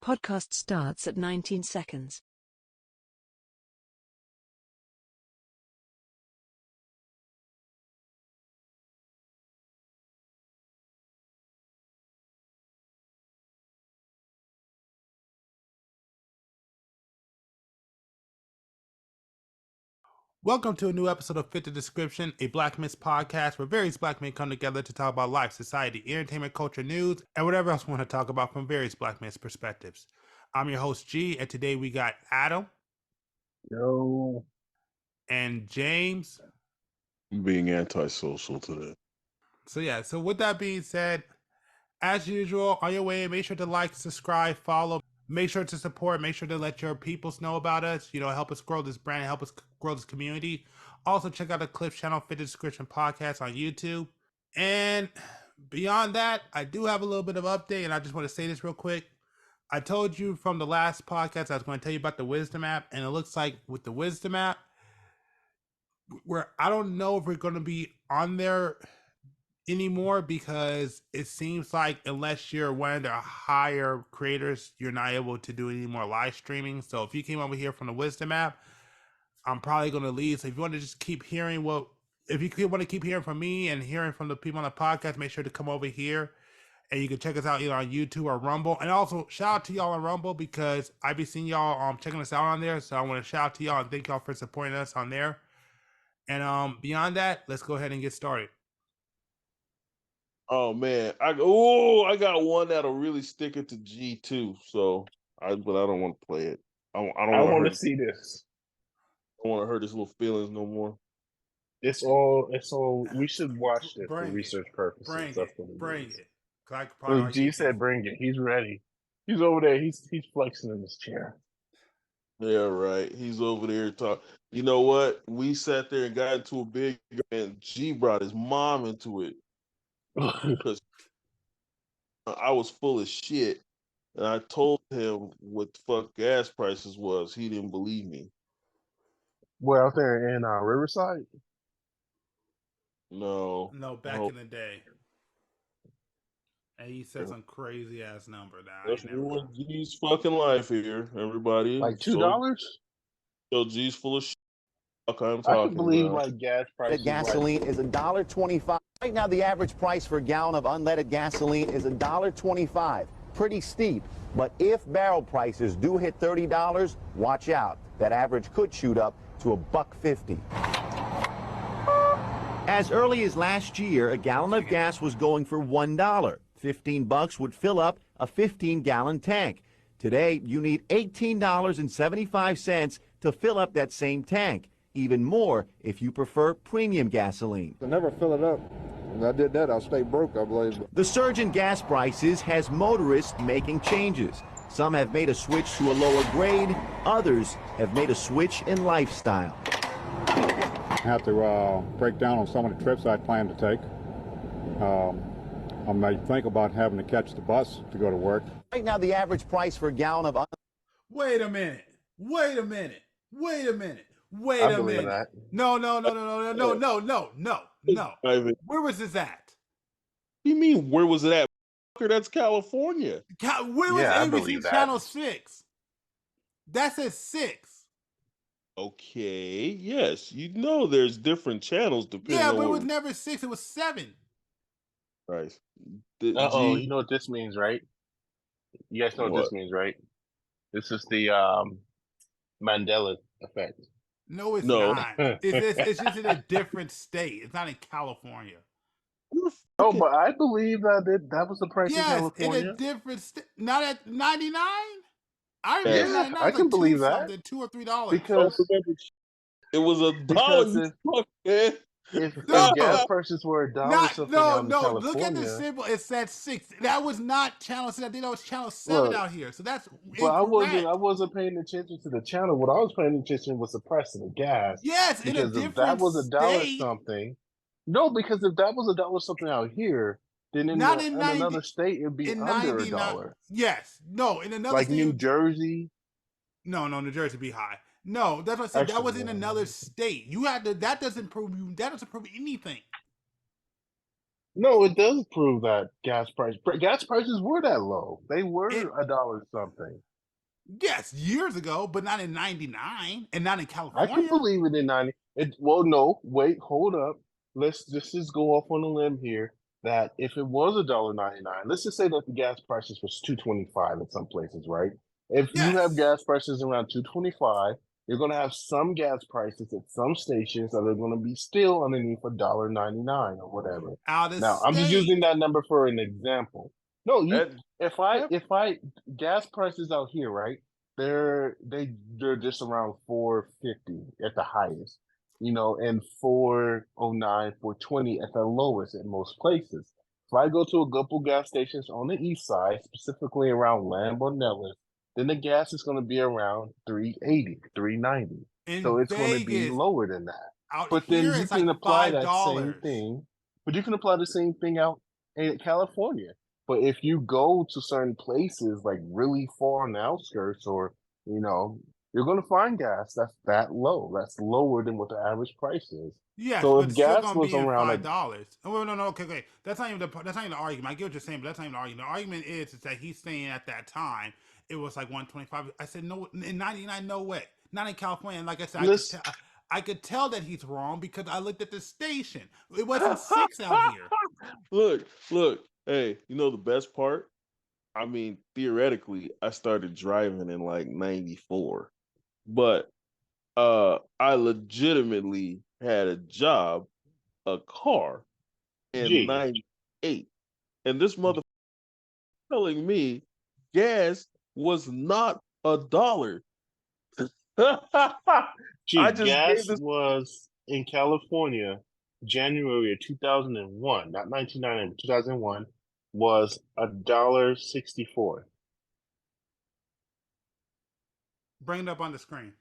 Podcast starts at 19 seconds. Welcome to a new episode of Fit the Description, a Black Men's podcast where various black men come together to talk about life, society, entertainment, culture, news, and whatever else we want to talk about from various black men's perspectives. I'm your host, G, and today we got Adam. Yo. And James. I'm being antisocial today. So with that being said, as usual, on your way, make sure to like, subscribe, follow. Make sure to support. Make sure to let your peoples know about us. Help us grow this brand, help us grow this community. Also, check out the Cliff channel, Fit the Description Podcast on YouTube. And beyond that, I do have a little bit of update, and I just want to say this real quick. I told you from the last podcast I was going to tell you about the Wisdom app, and it looks like with the Wisdom app, I don't know if we're going to be on there anymore, because it seems like unless you're one of the higher creators, you're not able to do any more live streaming. So if you came over here from the Wisdom app, I'm probably going to leave. So if you want to just keep hearing want to keep hearing from me and hearing from the people on the podcast, make sure to come over here, and you can check us out either on YouTube or Rumble. And also shout out to y'all on Rumble, because I be seeing y'all checking us out on there. So I want to shout out to y'all and thank y'all for supporting us on there. And beyond that, let's go ahead and get started. Oh man, I got one that'll really stick it to G2. But I don't want to play it. I want to see this. I don't want to hurt his little feelings no more. It's all. We should watch this for research purposes. Bring it. G said, "Bring it." He's ready. He's over there. He's flexing in his chair. Yeah, right. He's over there talking. You know what? We sat there and got into a big, and G brought his mom into it. Because I was full of shit, and I told him what the fuck gas prices was. He didn't believe me. Well, out there in Riverside? No, back in the day. And he said some crazy ass number. That's ruined G's fucking life here, everybody. Like $2? So G's full of shit. I can believe like gas prices. Gasoline is $1.25. Right now, the average price for a gallon of unleaded gasoline is $1.25. Pretty steep, but if barrel prices do hit $30, watch out. That average could shoot up to $1.50. As early as last year, a gallon of gas was going for $1. $15 would fill up a 15-gallon tank. Today, you need $18.75 to fill up that same tank. Even more if you prefer premium gasoline. I never fill it up. When I did that, I'll stay broke, I believe. The surge in gas prices has motorists making changes. Some have made a switch to a lower grade. Others have made a switch in lifestyle. I have to break down on some of the trips I plan to take. I may think about having to catch the bus to go to work. Right now, the average price for a gallon of... Wait a minute. I believe that. No. Where was this at? You mean, where was it at? That's California. Where was ABC Channel 6? That's at 6. Okay, yes. There's different channels depending on... but it was never 6. It was 7. Right. You know what this means, right? You guys know what this means, right? This is the Mandela effect. No, it's not. It's just in a different state. It's not in California. Oh, but I believe that was the price in California. In a different state. Not at 99? I remember 99. I can believe that. $2 or $3. Because it was $1. If gas prices were $1 no, California, look at the symbol. It said 6. That was not Channel 6. I think that was Channel 7 out here. So that's incorrect. I wasn't paying attention to the channel. What I was paying attention was the price of the gas. Yes, because in a different if that was $1 something. No, because if that was $1 something out here, then in another state it'd be under $1. Yes. No, in another like state, New Jersey. No, New Jersey would be high. No, that's what I said. Actually, that was in another state. You had to. That doesn't prove anything. No, it does prove that gas prices were that low. They were $1 something. Yes, years ago, but not in '99, and not in I California. can believe it in 90. Well, no, wait, hold up. Let's just go off on a limb here. That if it was $1.99, let's just say that the gas prices was $2.25 in some places, right? If you have Yes. gas prices around $2.25, you're going to have some gas prices at some stations that are going to be still underneath $1.99 or whatever. Out of Now, I'm just state. using that number for an example. No, That, gas prices out here, right? They're just around 450 at the highest, and 409, 420 at the lowest in most places. If I go to a couple gas stations on the east side, specifically around Lambeau Nellis, then the gas is going to be around 380, 390. So In it's going to be Vegas, lower than that. out But here, then you it's like can apply that same $5. thing. But you can apply the same thing out in California. But if you go to certain places like really far on the outskirts, or you're going to find gas that's that low. That's lower than what the average price is. Yes, So but if it's still gas gonna was be in around a $5. Oh no, okay. That's not even the argument. I get what you're saying, but that's not even the argument. The argument is that he's saying at that time it was like 125. I said no, in '99, no way, not in California. And like I said, list, I could tell that he's wrong because I looked at the station. It wasn't 6 out here. look. Hey, you know the best part? I mean, theoretically, I started driving in like '94, but I legitimately had a job, a car in G. '98, and this mother telling me gas was not $1. I just gave Gas this. was in California, January of 2001, not 1999, 2001, was $1.64. Bring it up on the screen.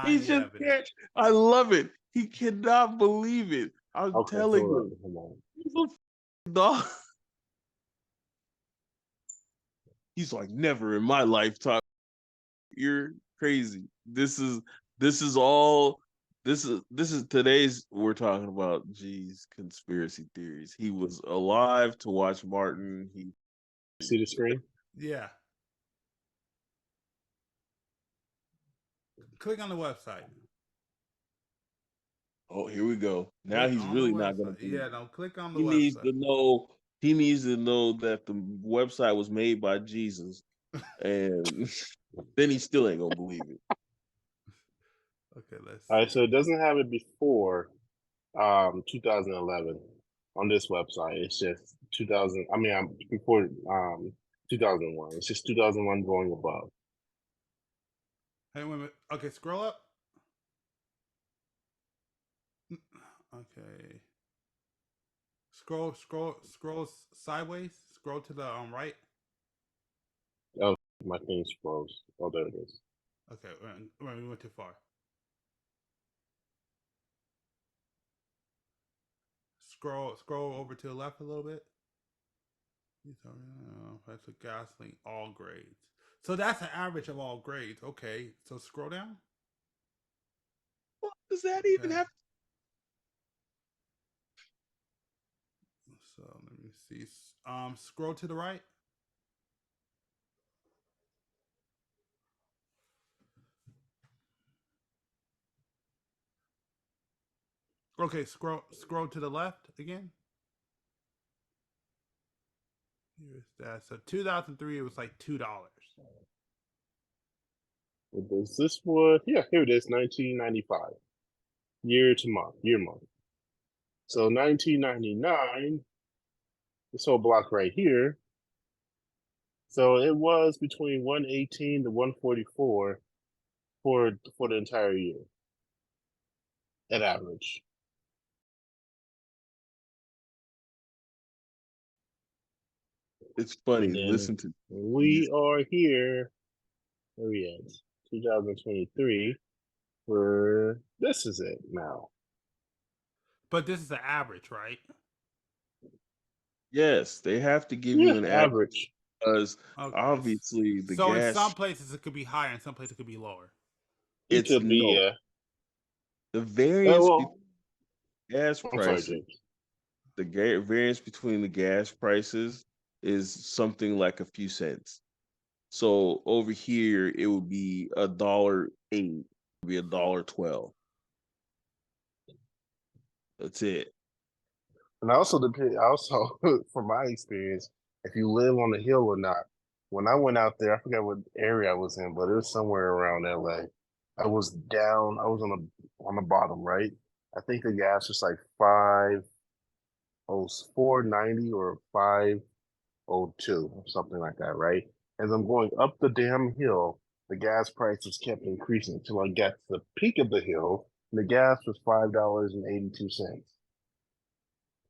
He just can't. I love it. He cannot believe it. I'm telling you. He's a dog. He's like, never in my lifetime. You're crazy. This is all. This is today's. We're talking about. Geez, conspiracy theories. He was alive to watch Martin. He see the screen. Yeah. Click on the website. Oh, here we go. Now Click he's on really the not going website. to. Yeah, don't click on the He needs website. to know. He needs to know that the website was made by Jesus, and then he still ain't gonna believe it. Okay, let's see. All right, so it doesn't have it before 2011 on this website. It's just 2000. I mean, before 2001. It's just 2001 going above. Hey, wait a minute. Okay, scroll up. Okay. Scroll sideways. Scroll to the right. Oh, my thing froze. Oh, there it is. Okay, we went too far. Scroll over to the left a little bit. That's a gasoline, all grades. So that's an average of all grades. Okay, so scroll down. What does that even have? So let me see. Scroll to the right. Okay, scroll to the left again. Here's that. So 2003, it was like $2. This was, yeah, here it is, 1995. Year month. So 1999, this whole block right here. So it was between 118 to 144 for the entire year at average. It's funny. Listen to. We are here. Where we at? 2023. Where this is it now. But this is the average, right? Yes, they have to give you an average because obviously the so gas. in some places it could be higher, in some places it could be lower. It could be, yeah. The variance between gas prices the variance between the gas prices is something like a few cents. So over here, it would be $1.08, it would be $1.12. That's it. And also from my experience, if you live on the hill or not. When I went out there, I forgot what area I was in, but it was somewhere around LA. I was on the bottom, right? I think the gas was like 4.90 or 5.02 or something like that, right? As I'm going up the damn hill, the gas prices kept increasing until I got to the peak of the hill, and the gas was $5.82.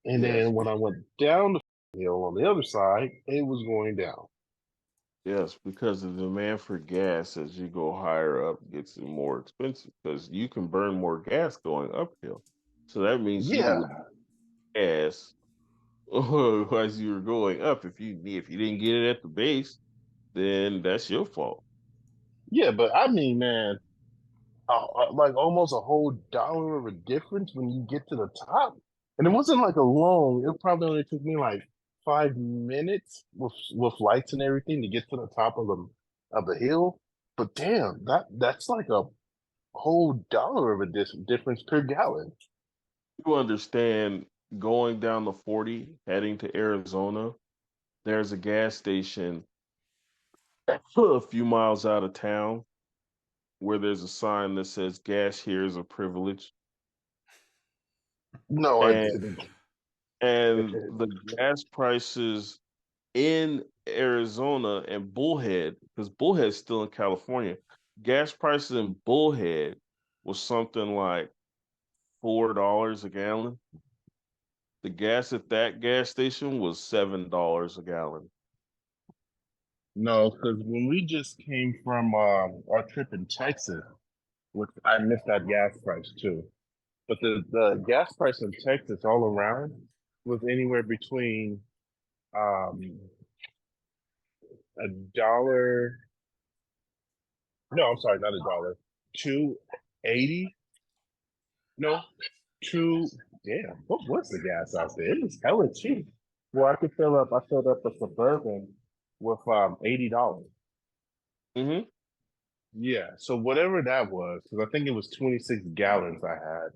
And Yes, then when I went down the hill on the other side, it was going down. yes, because the demand for gas as you go higher up gets more expensive because you can burn more gas going uphill. So that means you Yeah, would gas as you were going up. If you didn't get it at the base, then that's your fault. yeah, but I mean, man, like almost a whole dollar of a difference when you get to the top. And it wasn't like a long, it probably only took me like 5 minutes with lights and everything to get to the top of the hill. But damn, that's like a whole dollar of a difference per gallon. You understand going down the 40 heading to Arizona, there's a gas station a few miles out of town where there's a sign that says gas here is a privilege. No, I And didn't. and the gas prices in Arizona and Bullhead, because Bullhead's still in California, gas prices in Bullhead was something like $4 a gallon. The gas at that gas station was $7 a gallon. No, because when we just came from our trip in Texas, which I missed that gas price too. But the gas price in Texas all around was anywhere between um a dollar. No, I'm sorry, not a dollar. 2.80. No, two. Damn, what was the gas out there? It was hella cheap. Well, I filled up a Suburban with $80. Hmm. Yeah, so whatever that was, because I think it was 26 gallons I had.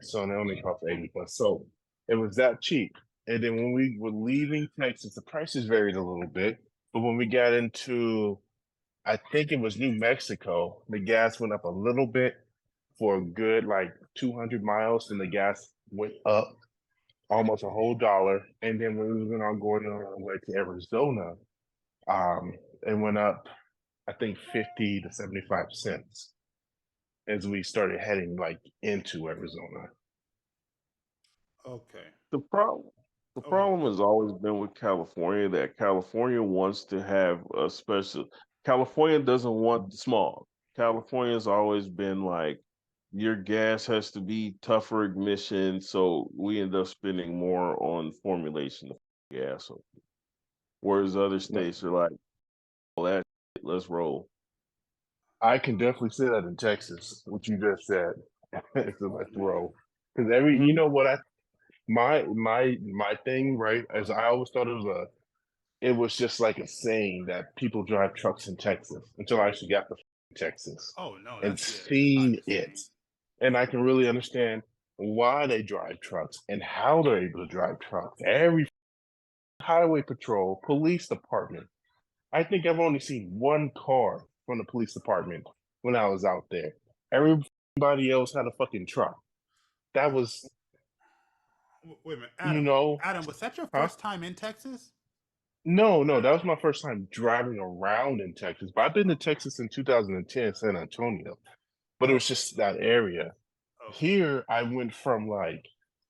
So they only cost 80 bucks. So it was that cheap. And then when we were leaving Texas, the prices varied a little bit. But when we got into, I think it was New Mexico, the gas went up a little bit for a good like 200 miles, and the gas went up almost a whole dollar. And then when we went on going on our way to Arizona, it went up, I think 50 to 75 cents as we started heading like into Arizona. Okay. The problem the Oh, problem has always been with California that California wants to have a special California doesn't want the smog. California's always been like your gas has to be tougher ignition, so we end up spending more on formulation of gas. Whereas other No, states are like, well, that let's roll. I can definitely say that in Texas, what you just said. It's a let's roll. Because you Mhm. know what my thing, right? As I always thought it was just like a saying that people drive trucks in Texas until I actually got to Texas oh no, and that's yeah, seen it. understanding. And I can really understand why they drive trucks and how they're able to drive trucks. Every highway patrol, police department. I think I've only seen one car from the police department when I was out there. Everybody else had a fucking truck. That was, Wait a minute, you Adam. know, Adam, was that your huh? first time in Texas? No, that was my first time driving around in Texas. But I've been to Texas in 2010, San Antonio, but it was Okay. just that area. Okay. Here, I went from like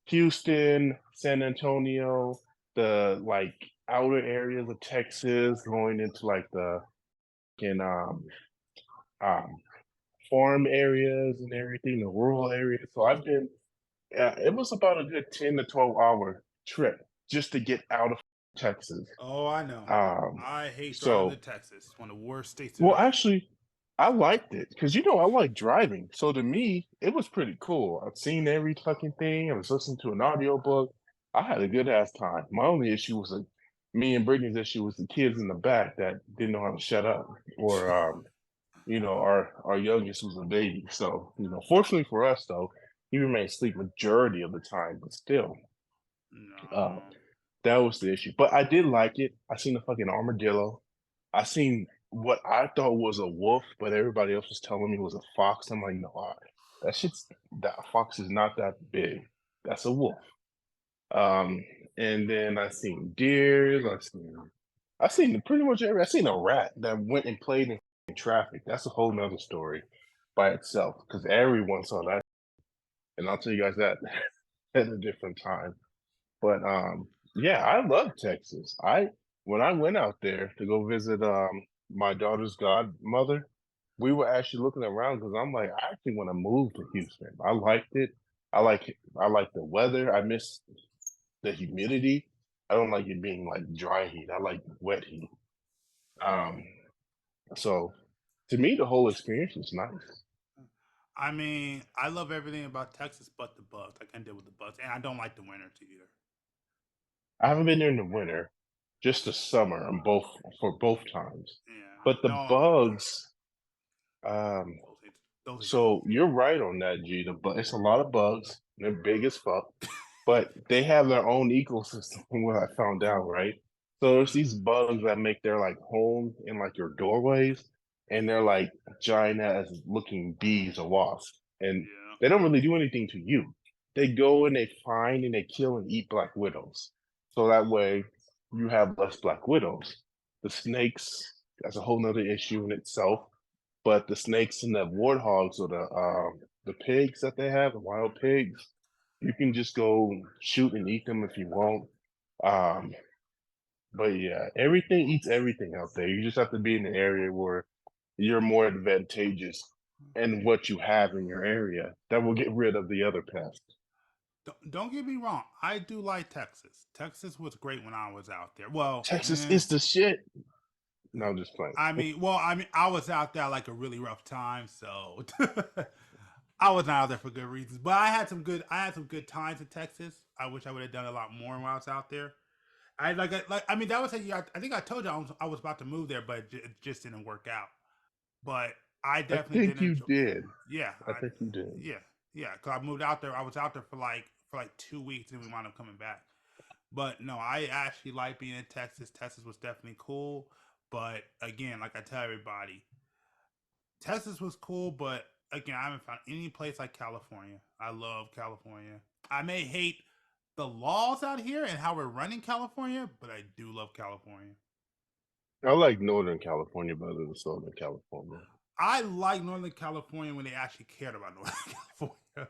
Houston, San Antonio, the like outer areas of Texas, going into like the in um farm areas and everything, the rural areas. So I've been, it was about a good 10 to 12 hour trip just to get out of Texas. Oh, I know. Um, I hate driving to so, Texas. It's one of the worst states to well, drive. actually, I liked it because I like driving. So to me, it was pretty cool. I've seen every fucking thing. I was listening to an audiobook. I had a good ass time. My only issue was me and Brittany's issue was the kids in the back that didn't know how to shut up, or our youngest was a baby. So fortunately for us though, he remained asleep majority of the time, but still, uh, No. that was the issue. But I did like it. I seen the fucking armadillo. I seen what I thought was a wolf, but everybody else was telling me it was a fox. I'm like, no, that fox is not that big. That's a wolf. Um, and then I seen deers. I seen pretty much every. I seen a rat that went and played in traffic. That's a whole nother story by itself because everyone saw that, and I'll tell you guys that at a different time. But yeah, I love Texas. When I went out there to go visit my daughter's godmother, we were actually looking around because I'm like, I actually want to move to Houston. I liked it. I like the weather. I miss the humidity. I don't like it being like dry heat. I like wet heat. Um, so to me, the whole experience was nice. I mean, I love everything about Texas but the bugs. I can't deal with the bugs, and I don't like the winter too either. I haven't been there in the winter, just the summer on both times. Yeah. But the No. bugs, um, Those so you're right on that, G. But it's a lot of bugs. They're big as fuck, but they have their own ecosystem. From what I found out, right? So there's these bugs that make their like home in like your doorways, and they're like giant ass looking bees or wasps, and Yeah. they don't really do anything to you. They go and they find and they kill and eat black widows, so that way you have less black widows. The snakes, that's a whole nother issue in itself. But the snakes and the warthogs or the pigs that they have, the wild pigs, you can just go shoot and eat them if you want. Um, but yeah, everything eats everything out there. You just have to be in an area where you're more advantageous in what you have in your area that will get rid of the other pests. Don't get me wrong. I do like Texas. Texas was great when I was out there. Well, Texas is the shit. No, I'm just playing. I mean, I was out there like a really rough time, so I was not out there for good reasons. But I had some good times in Texas. I wish I would have done a lot more when I was out there. I mean, that was a year. I think I told you I was about to move there, but it just didn't work out. But I I definitely think did you enjoy. did. Yeah, I think you did. yeah. Because I moved out there. I was out there for like 2 weeks, and we wound up coming back. But no, I actually like being in Texas. Texas was definitely cool. But again, like I tell everybody, Texas was cool, but again, I haven't found any place like California. I love California. I may hate the laws out here and how we're running California, but I do love California. I like Northern California better than Southern California. I like Northern California when they actually cared about Northern California.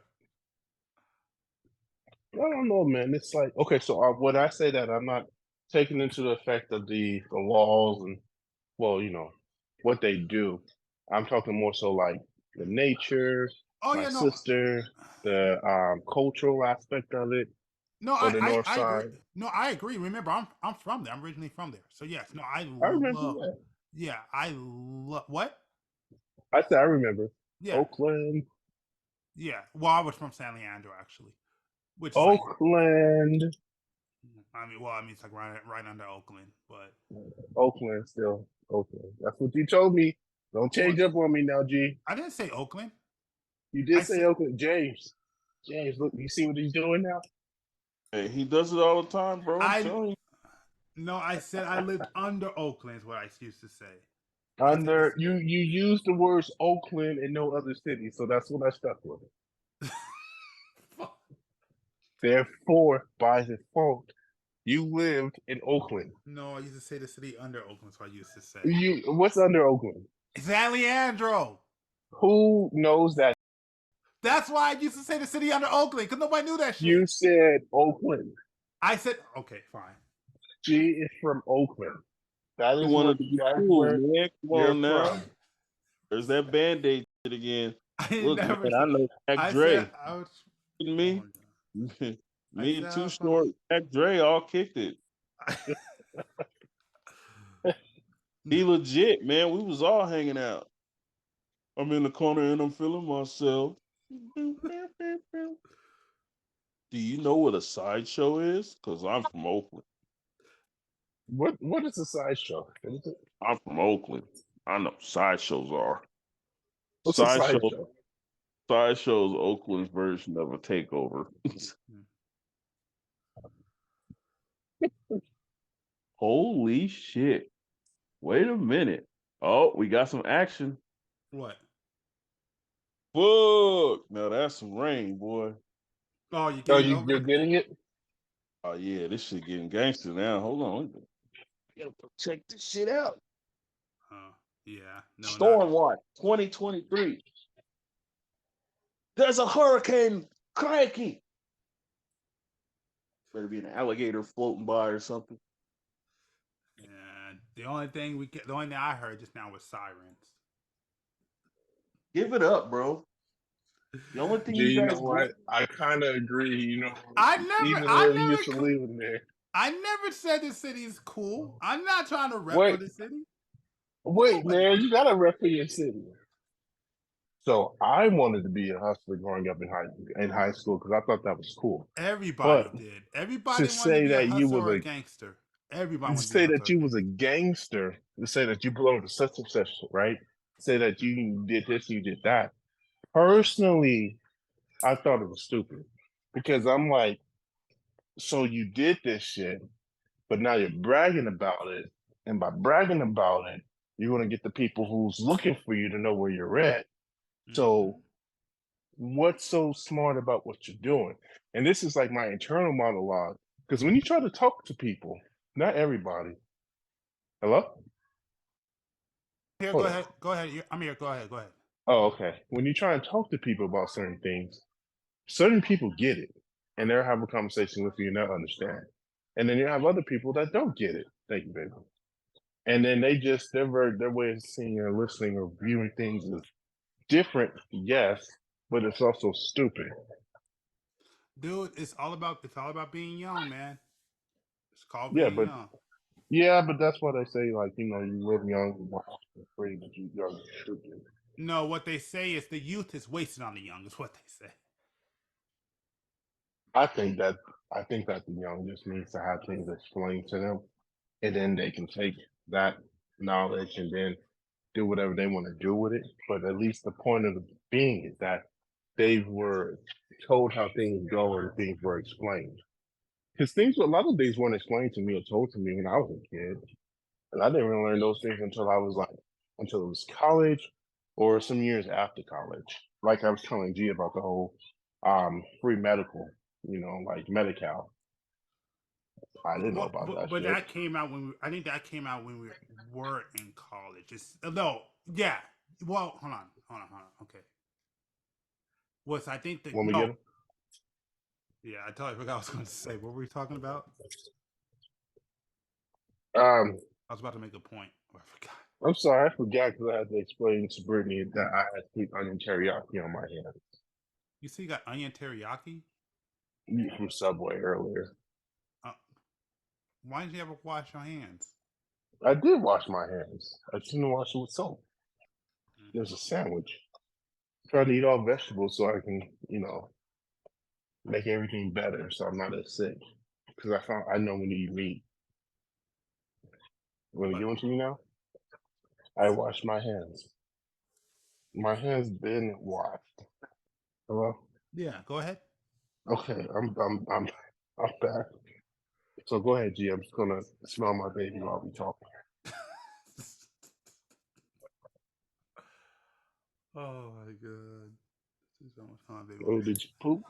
I don't know, man. It's like, okay, so when I say that, I'm not taking into the effect of the laws and, well, what they do. I'm talking more so like the nature, Oh my yeah, no, sister, the cultural aspect of it no, on the north I agree. side. No, I agree. Remember, I'm from there. I'm originally from there. So yes, no, I I remember love. that. Yeah, I love what? I said I remember. Yeah, Oakland. yeah. Well, I was from San Leandro actually, which is like, Oakland. it's like right under Oakland, but Oakland still. Oakland. That's what you told me. Don't well, change up on me now, G. I didn't say Oakland. You I did say said Oakland. James. James, look, you see what he's doing now? Hey, he does it all the time, bro. I'm I telling you. no, I said I lived under Oakland is what I used to say. Under you use the words Oakland and no other city, so that's what I stuck with. Therefore, by default, you lived in Oakland. No, I used to say the city under Oakland, so I used to say. What's under Oakland? San Leandro. Who knows that? That's why I used to say the city under Oakland, because nobody knew that shit. You said Oakland. I said, okay, fine. She is from Oakland. That is One where of the that's cool, where man. Come you're on now. from. There's that Band-Aid shit again. Look, man, I know Jack Dre. Kidding me? Me and Too Short, Jack Dre all kicked it. He legit, man. We was all hanging out. I'm in the corner and I'm feeling myself. Do you know what a sideshow is? Because I'm from Oakland. What is a sideshow? What is it? I'm from Oakland. I know sideshows are. What's a Sideshow sideshow? Sideshow's Oakland's version of a takeover. Holy shit. Wait a minute. Oh, we got some action. What? Fuck. Now that's some rain, boy. Oh, you Oh, getting it over? you're getting it? Oh yeah, this shit getting gangster now. Hold on. Gotta check this shit out. Yeah. No, Storm Watch 2023. There's a hurricane. Crikey. Better be an alligator floating by or something. Yeah. The only thing I heard just now was sirens. Give it up, bro. The only thing Gee, you you guys know do. what? I kind of agree. You know, even I though you never, used to live in there. I never said the city's cool. I'm not trying to rep for Wait, the city. wait, Nobody. man, you got to rep for your city. So I wanted to be a hustler growing up in high school because I thought that was cool. Everybody But did. to Everybody wanted to say be a that you hustler was or a gangster. Everybody wanted to be a say hustler that or a you was a gangster. gangster, to say that you belong to such and such, right? Say that you did this, you did that. Personally, I thought it was stupid because I'm like, so you did this shit, but now you're bragging about it, and by bragging about it, you're gonna get the people who's looking for you to know where you're at. So what's so smart about what you're doing? And this is like my internal monologue. Because when you try to talk to people, not everybody. Hello? Here, go Hold on. ahead. Go ahead. I'm here. Go ahead. Go ahead. Oh, okay. When you try and talk to people about certain things, certain people get it and they'll have a conversation with you and they'll understand. And then you have other people that don't get it. Thank you, baby. And then their way of seeing or listening or viewing things is different, yes, but it's also stupid. Dude, it's all about being young, man. It's called Yeah, being but young. that's why they say, like, you live young, you watch for free, but you young and stupid. No, what they say is the youth is wasted on the young, is what they say. I think that the young just needs to have things explained to them, and then they can take that knowledge and then do whatever they want to do with it. But at least the point of the being is that they were told how things go and things were explained. Because a lot of things weren't explained to me or told to me when I was a kid. And I didn't really learn those things until it was college or some years after college. Like I was telling G about the whole free medical, like Medi-Cal. I didn't know about that But shit. that came out I think that came out when we were in college. No, yeah. Well, hold on. Okay. I think that When we get them? Yeah, I totally forgot what I was going to say. What were we talking about? I was about to make a point. I forgot. I'm sorry, I forgot because I had to explain to Brittany that I had sweet onion teriyaki on my hands. You see, you got onion teriyaki From Subway earlier. Why didn't you ever wash your hands? I did wash my hands. I didn't wash it with soap. There's a sandwich. Try to eat all vegetables so I can, make everything better so I'm not as sick. Because I know when to eat meat. Want to give one to you now? I wash my hands. My hands been washed. Hello? Yeah, go ahead. Okay, I'm back. So go ahead, G. I'm just gonna smell my baby while we talk. Oh my god. This is so much fun, baby. Oh, did you poop?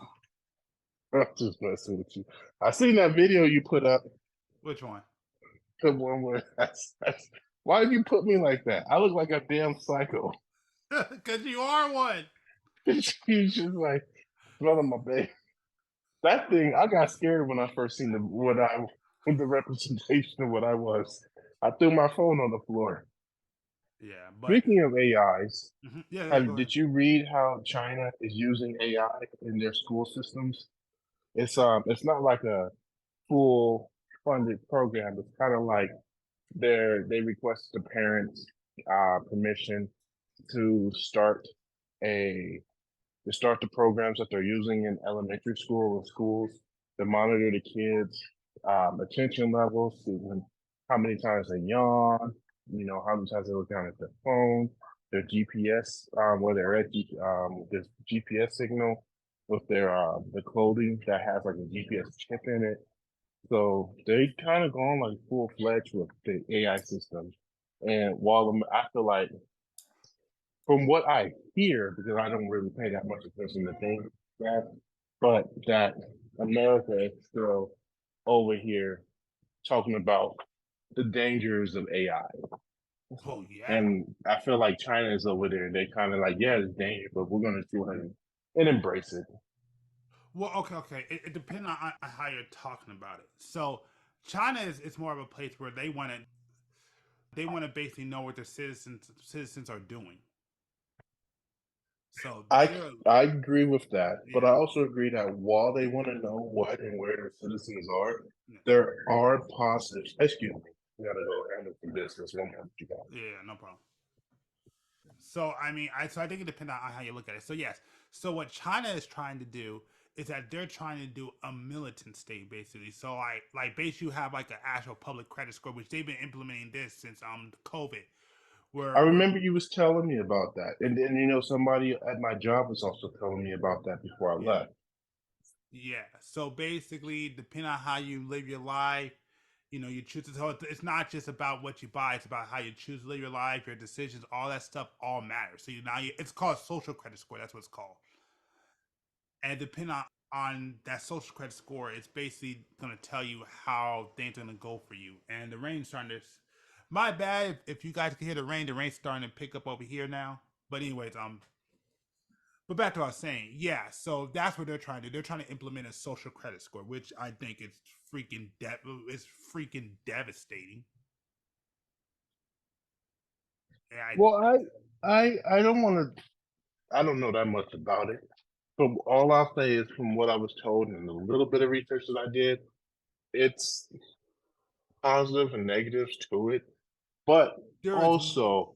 I'm just messing with you. I seen that video you put up. Which one? The one where why did you put me like that? I look like a damn psycho. Because you are one. He's just like smelling my baby. That thing, I got scared when I first seen the representation of what I was. I threw my phone on the floor. Yeah, but Speaking of AIs, yeah, go ahead. did you read how China is using AI in their school systems? It's not like a full funded program. It's kind of like they request the parents permission to start the programs that they're using in elementary school and schools to monitor the kids' attention levels, see how many times they yawn, how many times they look down at their phone, their GPS, where they're at, this GPS signal with their the clothing that has like a GPS chip in it. So they kind of gone like full fledged with the AI system. And while I feel like from what I hear, because I don't really pay that much attention to things, but that America is still over here talking about the dangers of AI. Oh yeah. And I feel like China is over there. They kind of like, yeah, it's dangerous, but we're going to do it and embrace it. Well, okay. It depends on how you're talking about it. So China is more of a place where they want to basically know what their citizens are doing. So I agree with that, but I also agree that while they want to know what and where their citizens are, there are positives. Excuse me, we gotta go handle some business. One moment, you guys. Yeah, no problem. So I mean, I think it depends on how you look at it. So yes, so what China is trying to do is that they're trying to do a militant state basically. So like basically you have like an actual public credit score, which they've been implementing this since COVID. I remember you was telling me about that, and then somebody at my job was also telling me about that before I left. Yeah. So basically, depending on how you live your life, you choose to. So it's not just about what you buy; it's about how you choose to live your life, your decisions, all that stuff, all matters. So it's called social credit score. That's what it's called. And depending on that social credit score, it's basically going to tell you how things are going to go for you. And the rain's starting to. My bad if you guys can hear the rain. The rain's starting to pick up over here now. But anyways, But back to what I was saying, yeah. So that's what they're trying to do. They're trying to implement a social credit score, which I think is freaking devastating. Well, I don't want to. I don't know that much about it, but all I'll say is from what I was told and the little bit of research that I did, it's positive and negatives to it. But also,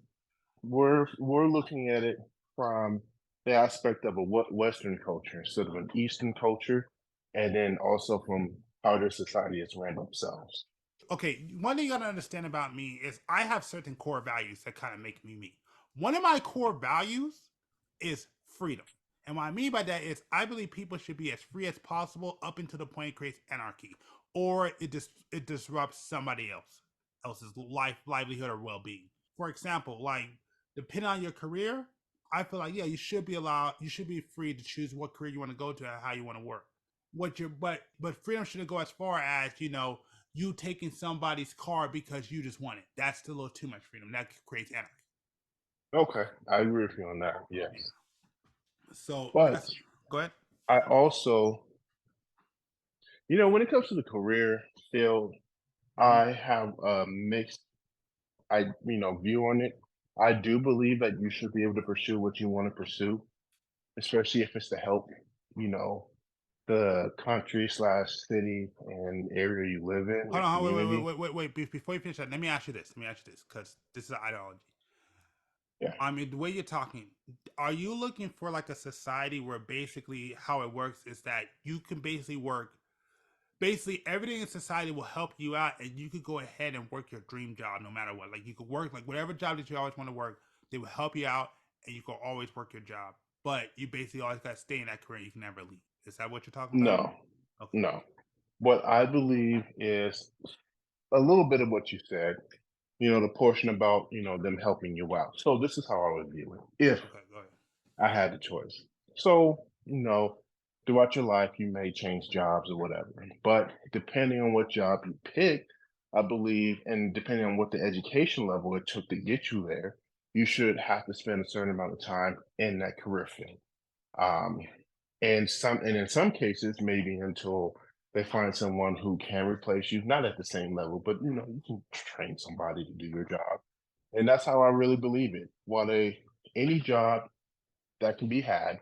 we're looking at it from the aspect of a Western culture instead of an Eastern culture, and then also from how their society has ran themselves. Okay, one thing you gotta understand about me is I have certain core values that kind of make me me. One of my core values is freedom. And what I mean by that is I believe people should be as free as possible up until the point it creates anarchy. Or it disrupts somebody else's livelihood, or well being. For example, like depending on your career, I feel like you should be free to choose what career you want to go to and how you want to work. But freedom shouldn't go as far as, you taking somebody's car because you just want it. That's still a little too much freedom. That creates anarchy. Okay, I agree with you on that. Yes. So, but go ahead. I also, when it comes to the career field, I have a mixed, view on it. I do believe that you should be able to pursue what you want to pursue, especially if it's to help, the country/city and area you live in. Hold on, wait. Before you finish that, let me ask you this, because this is ideology. Yeah. I mean, the way you're talking, are you looking for like a society where basically how it works is that you can basically work, basically everything in society will help you out, and you could go ahead and work your dream job no matter what. Like you could work like whatever job that you always want to work, they will help you out, and you can always work your job. But you basically always got to stay in that career. You can never leave. Is that what you're talking about? No. Okay. No. What I believe is a little bit of what you said, the portion about, them helping you out. So this is how I would view it if I had the choice. So, throughout your life, you may change jobs or whatever, but depending on what job you pick, I believe, and depending on what the education level it took to get you there, you should have to spend a certain amount of time in that career field. And in some cases, maybe until they find someone who can replace you, not at the same level, but you can train somebody to do your job. And that's how I really believe it. While any job that can be had,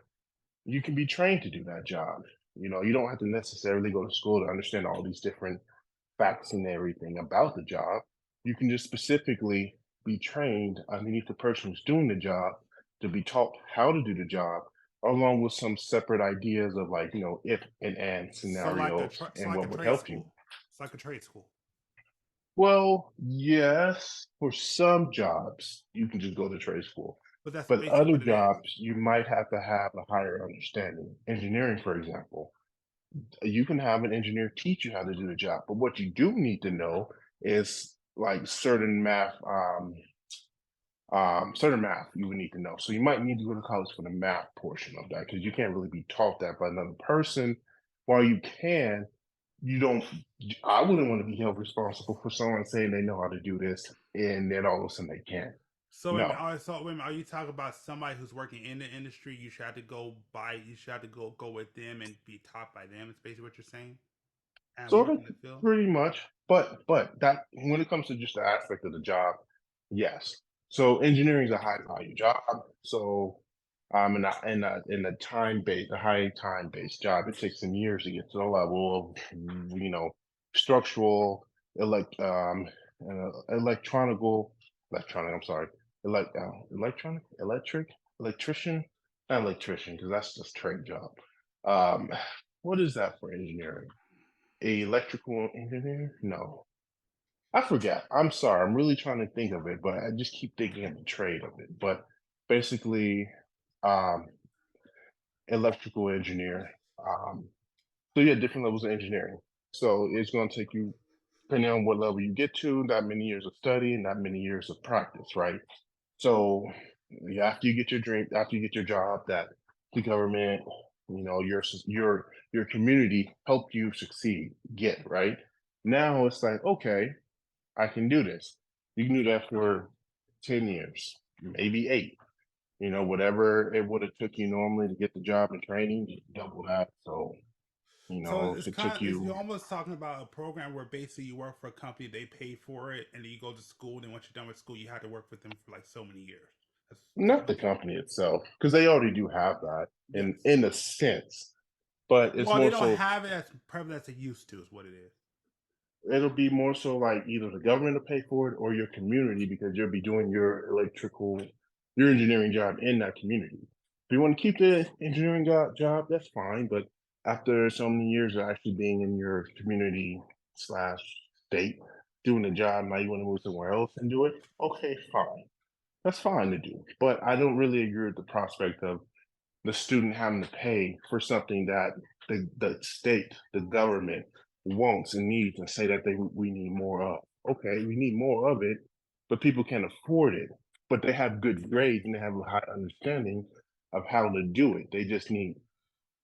you can be trained to do that job. You don't have to necessarily go to school to understand all these different facts and everything about the job. You can just specifically be trained underneath the person who's doing the job to be taught how to do the job, along with some separate ideas of like, if and So like scenarios so and like a what would trade help you. school. It's like a trade school. Well, yes, for some jobs, you can just go to trade school. But that's But basically other what it is. jobs, you might have to have a higher understanding. Engineering, for example, you can have an engineer teach you how to do the job, but what you do need to know is like certain math you would need to know. So you might need to go to college for the math portion of that because you can't really be taught that by another person. While you can, you don't. I wouldn't want to be held responsible for someone saying they know how to do this and then all of a sudden they can't. So, No. are you talking about somebody who's working in the industry? You should have to you should have to go with them and be taught by them. It's basically what you're saying. And Sort work of, in the field. pretty much. But that when it comes to just the aspect of the job, yes. So engineering is a high value job. So in a a high time based job, it takes some years to get to the level of structural electronical electronic. I'm sorry, electrician, not electrician because that's just trade job. Um, what is that for engineering? A electrical engineer? No, I forget. I'm sorry. I'm really trying to think of it, but I just keep thinking of the trade of it. But basically, um, electrical engineer. So yeah, different levels of engineering. So it's going to take you, depending on what level you get to, that many years of study and that many years of practice, right? So yeah, after you get your job, that the government, your community helped you succeed, get right. Now it's like, okay, I can do this. You can do that for 10 years, maybe 8. Whatever it would have took you normally to get the job and training, you double that. So, So if it took you're you, almost talking about a program where basically you work for a company, they pay for it, and then you go to school. And then once you're done with school, you have to work with them for like so many years. That's not the company itself, because they already do have that yes. in a sense, but it's Well, they more don't so have it as prevalent as they used to. Is what it is. it'll be more so like either the government will pay for it or your community because you'll be doing your engineering job in that community. If you want to keep the engineering job, that's fine. But after so many years of actually being in your community slash state doing the job, now you want to move somewhere else and do it. Okay, fine. That's fine to do. But I don't really agree with the prospect of the student having to pay for something that the state, the government wants and needs and say that we need more of. Okay, we need more of it, but people can't afford it. But they have good grades and they have a high understanding of how to do it. They just need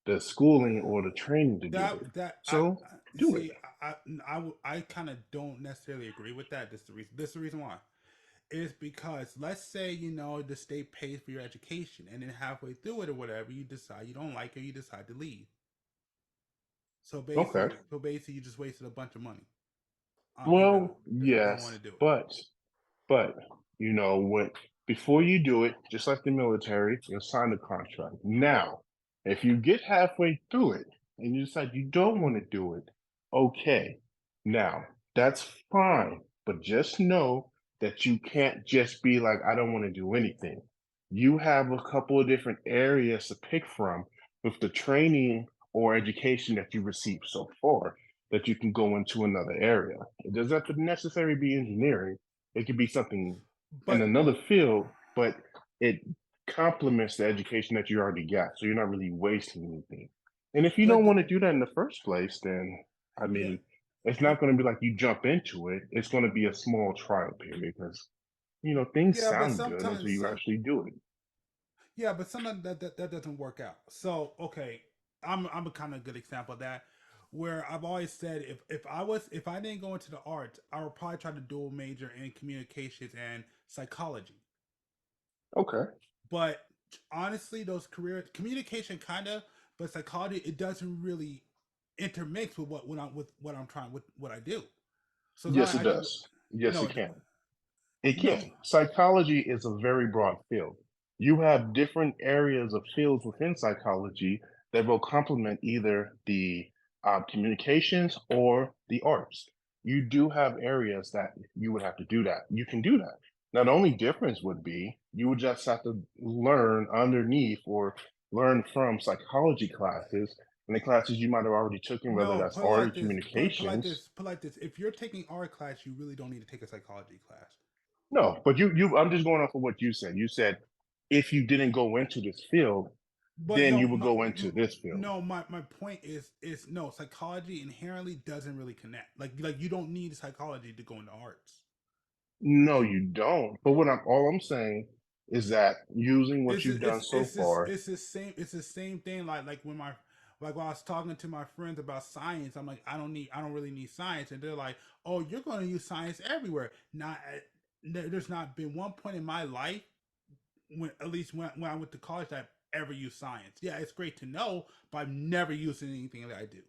the schooling or the training to do it. So do it. See. I kind of don't necessarily agree with that. This is the reason. This is the reason why. Is because let's say the state pays for your education, and then halfway through it or whatever, you decide you don't like it, you decide to leave. Okay. So basically, you just wasted a bunch of money on them Well, because they don't want yes, to do it. but when before you do it, just like the military, you'll sign the contract. Now, if you get halfway through it and you decide you don't want to do it, okay. Now, that's fine, but just know that you can't just be like, I don't want to do anything. You have a couple of different areas to pick from with the training or education that you received so far that you can go into another area. It doesn't have to necessarily be engineering. It could be something in But another field, but it complements the education that you already got. So you're not really wasting anything. And if you but don't want to do that in the first place, then I yeah, mean, it's not going to be like you jump into it. It's going to be a small trial period because things yeah, but sound good until sometimes you some actually do it. yeah, but sometimes that doesn't work out. So okay, I'm a kind of good example of that. Where I've always said if I didn't go into the arts, I would probably try to dual major in communications and psychology. Okay. But honestly, those career communication kind of, but psychology it doesn't really intermix with what I'm trying with what I do. So Yes, it I could does. Yes, no it it, can. It no can. Psychology is a very broad field. You have different areas of fields within psychology that will complement either the communications or the arts. You do have areas that you would have to do that. You can do that. Now, the only difference would be you would just have to learn underneath or learn from psychology classes and the classes you might have already taken, whether No, that's put it art or like this. Put like communications. this. Put like this. If you're taking art class, you really don't need to take a psychology class. No, but I'm just going off of what you said. You said if you didn't go into this field, But then no, you would go into this field. no. My point is no. Psychology inherently doesn't really connect. Like you don't need psychology to go into arts. No, you don't. But all I'm saying is that using what It's you've done so far, it's the same. It's the same thing. Like when when I was talking to my friends about science, I'm like, I don't really need science, and they're like, oh, you're going to use science everywhere. There's not been one point in my life at least when I went to college that I ever used science. Yeah, it's great to know, but I've never used anything that I do.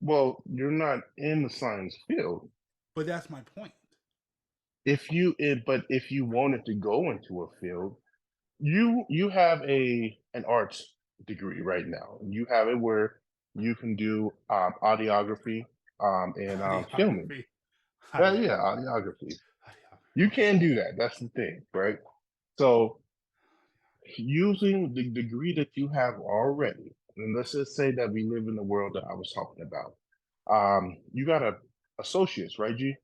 well, you're not in the science field. But that's my point. But if you wanted to go into a field, you have an arts degree right now. You have it where you can do audiography and filming. Audiography. Yeah, audiography. You can do that. That's the thing, right? So using the degree that you have already, and let's just say that we live in the world that I was talking about. You got a associates, right, G?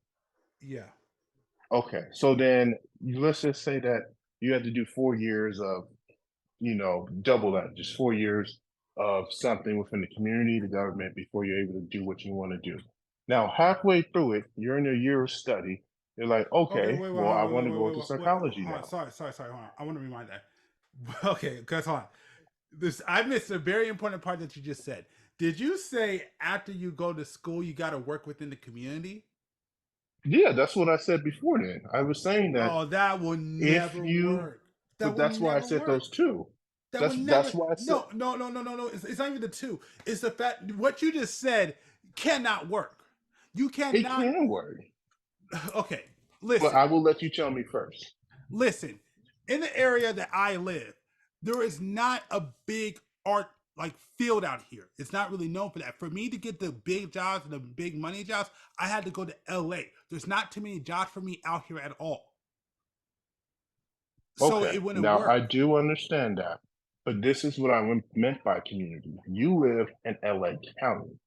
Yeah. Okay, so then let's just say that you had to do 4 years of, double that, just 4 years of something within the community, the government, before you're able to do what you want to do. Now, halfway through it, you're in your year of study. You're like, Okay, okay, wait, well, I want to go into wait, psychology hold on. now. Sorry, hold on. I want to remind that. Okay, because hold on. I missed a very important part that you just said. Did you say after you go to school, you got to work within the community? Yeah, that's what I said before then. I was saying that Oh, that will if never you, work. That but will that's why I never said work. those two. That would That's never. why I said No. It's not even the two. It's the fact what you just said cannot work. You it cannot. can work. Okay, But listen, I will let you tell me first. listen. In the area that I live, there is not a big art like field out here. It's not really known for that. For me to get the big jobs and the big money jobs, I had to go to LA. There's not too many jobs for me out here at all. So Okay, it wouldn't now I work. do understand that, but this is what I meant by community. You live in LA County.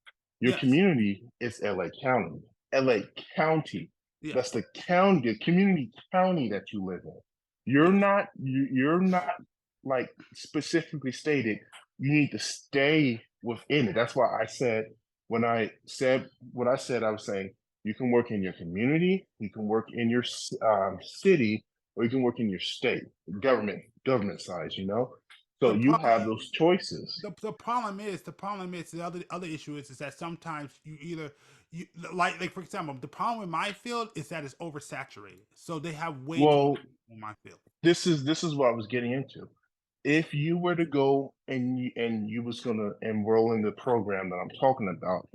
Your Yes. community is LA County. LA County. That's Yes. the county, the community county that you live in. Yes. You're not like specifically stated you need to stay within it. That's why I said when I said what I said, I was saying you can work in your community, you can work in your city, or you can work in your state, government size, So The you problem have those choices. the problem is the other issue is that sometimes you either you like for example the problem with my field is that it's oversaturated, so they have way too many Well, people in my field. this is what I was getting into. If you were to go and you was gonna enroll in the program that I'm talking about,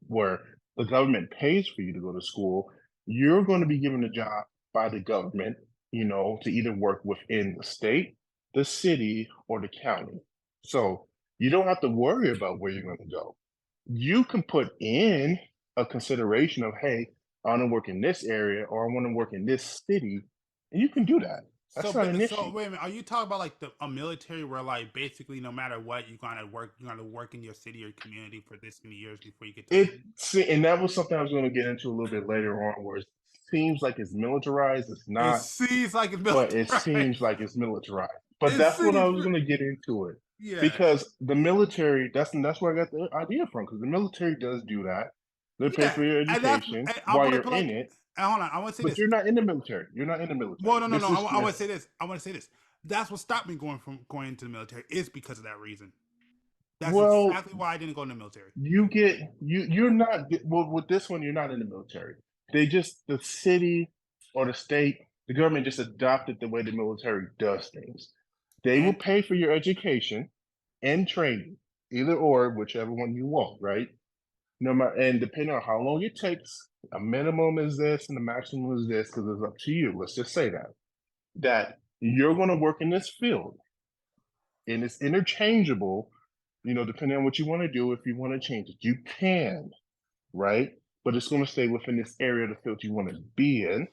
where the government pays for you to go to school, you're going to be given a job by the government, to either work within the state, the city, or the county. So you don't have to worry about where you're going to go. You can put in a consideration of, hey, I want to work in this area or I want to work in this city, and you can do that. That's not an So issue. wait a minute, are you talking about like a military where like basically no matter what you're gonna work in your city or community for this many years before you get to leave? And that was something I was going to get into a little bit later on, where it seems like it's militarized. It's It not, seems like it's but it militarized. seems like it's militarized. But It that's what I seems was going to get into it, yeah. because the military. That's where I got the idea from. Because the military does do that. They pay Yeah, for your and that's education and I while want to you're put in like it, hold on, I want to say but this. you're not in the military. You're not in the Well, military. no. I want to say this. I want to say this. That's what stopped me going into the military is because of that reason. That's Well, exactly why I didn't go in the military. you're not well with this one. You're not in the military. The city or the state, the government just adopted the way the military does things. They will And pay for your education and training, either or, whichever one you want, right? No matter, and depending on how long it takes, a minimum is this and the maximum is this, because it's up to you. Let's just say that you're going to work in this field, and it's interchangeable. Depending on what you want to do. If you want to change it, you can, right? But it's going to stay within this area of the field you want to be in.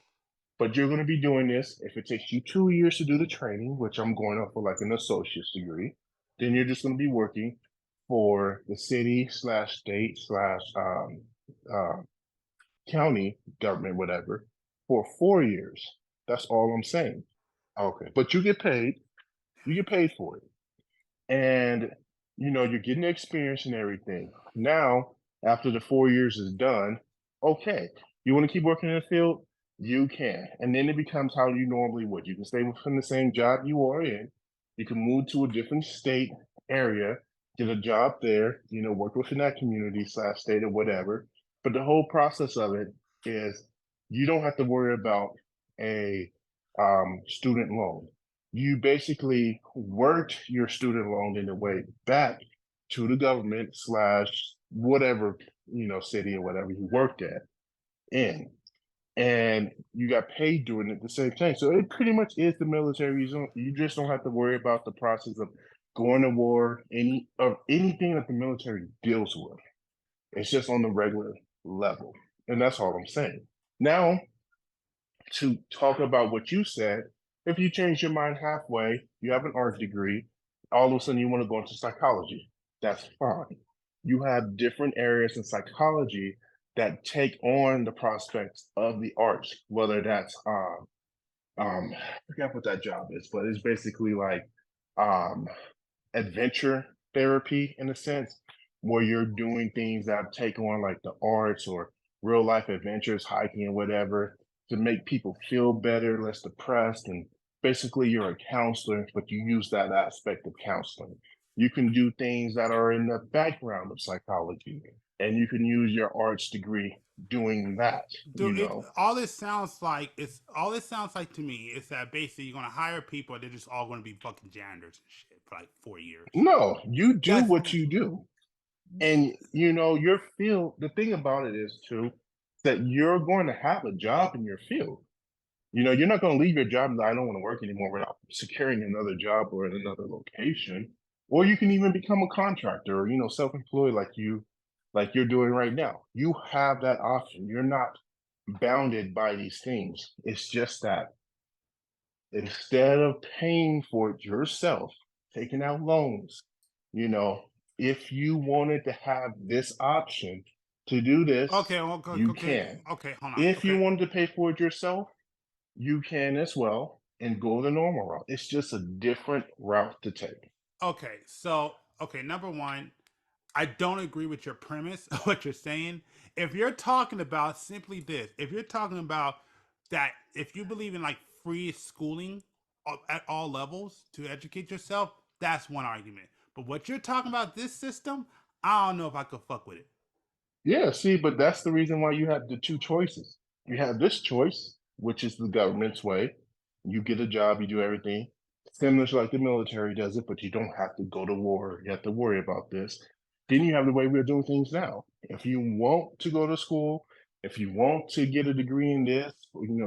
But you're going to be doing this. If it takes you 2 years to do the training, which I'm going up for like an associate's degree, then you're just going to be working for the city slash state slash uh, county government, whatever, for 4 years. That's all I'm saying. Okay. But you get paid. You get paid for it. And you're getting the experience and everything. Now, after the 4 years is done, okay, you want to keep working in the field, you can. And then it becomes how you normally would. You can stay within the same job you are in. You can move to a different state area, get a job there, work within that community slash state or whatever. But the whole process of it is you don't have to worry about a student loan. You basically worked your student loan in a way back to the government slash whatever, city or whatever you worked at in. And you got paid doing it the same thing. So it pretty much is the military. You just don't have to worry about the process of going to war, anything that the military deals with. It's just on the regular level. And that's all I'm saying. Now, to talk about what you said, if you change your mind halfway, you have an art degree, all of a sudden you want to go into psychology. That's fine. You have different areas in psychology that take on the prospects of the arts, whether that's I forget what that job is, but it's basically like adventure therapy in a sense, where you're doing things that take on like the arts or real life adventures, hiking and whatever, to make people feel better, less depressed. And basically, you're a counselor, but you use that aspect of counseling. You can do things that are in the background of psychology, and you can use your arts degree doing that. Dude, all this sounds like to me is that basically you're gonna hire people, they're just all gonna be fucking janitors and shit for like 4 years. No, you do what you do. And your field, the thing about it is too, that you're going to have a job in your field. You're not going to leave your job and I don't want to work anymore without securing another job or in another location. Or you can even become a contractor or, self-employed like you're doing right now. You have that option. You're not bounded by these things. It's just that instead of paying for it yourself, taking out loans, if you wanted to have this option to do this, you can. Okay, hold on. If you wanted to pay for it yourself, you can as well and go the normal route. It's just a different route to take. Okay, so number one, I don't agree with your premise of what you're saying. If you're talking about simply this, if you're talking about that, if you believe in like free schooling at all levels to educate yourself, that's one argument. But what you're talking about, this system, I don't know if I could fuck with it. Yeah, see, but that's the reason why you have the two choices. You have this choice, which is the government's way. You get a job, you do everything. Similar to like the military does it, but you don't have to go to war. You have to worry about this. Then you have the way we're doing things now. If you want to go to school, if you want to get a degree in this,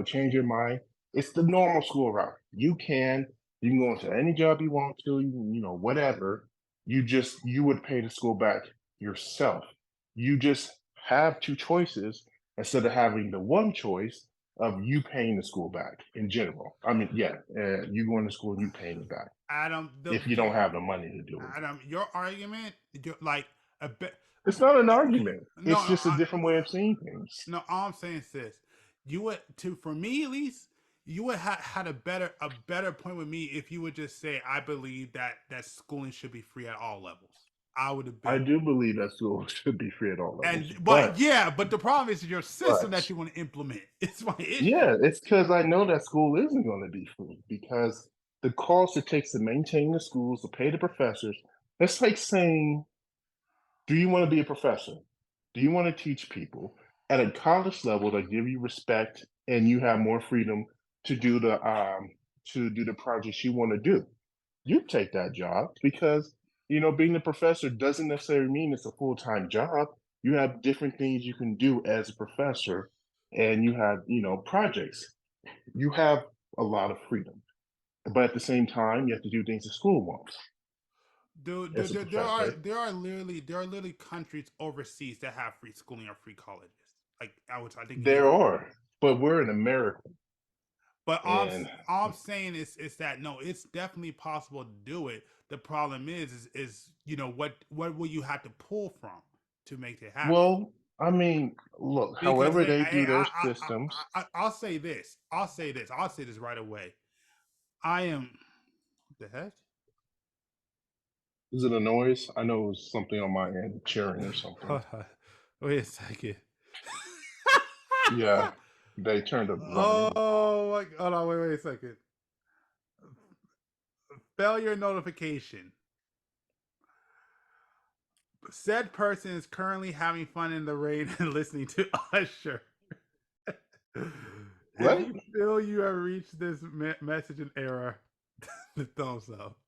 change your mind, it's the normal school route. You can go into any job you want to, whatever. You would pay the school back yourself. You just have two choices instead of having the one choice of you paying the school back in general. I mean, you going to school and you paying it back. Adam, if you don't have the money to do it. Adam, your argument, like a bit. It's not an argument. It's just a different way of seeing things. No, all I'm saying is this: you would, for me at least, you would have had a better point with me if you would just say, "I believe that schooling should be free at all levels." I would have been. I do believe that school should be free at all levels. But the problem is your system that you want to implement. It's my issue. Yeah, it's because I know that school isn't going to be free because the cost it takes to maintain the schools, to pay the professors. That's like saying, do you want to be a professor? Do you want to teach people at a college level that give you respect and you have more freedom to do the projects you want to do? You take that job because being a professor doesn't necessarily mean it's a full-time job. You have different things you can do as a professor, and you have projects. You have a lot of freedom, but at the same time, you have to do things the school wants. Dude, there are literally countries overseas that have free schooling or free colleges. Like I think there are, but we're in America. But all And I'm saying is that no, it's definitely possible to do it. The problem is you know what will you have to pull from to make it happen? well, I mean, look, Because however they do their systems. I'll say this. I'll say this right away. I am. What the heck? Is it a noise? I know it was something on my end, cheering or something. Wait a second. Yeah, they turned up volume. Oh my! Hold on. Wait a second. Failure notification. Said person is currently having fun in the rain and listening to Usher. What? If you feel you have reached this message in error, the thumbs up.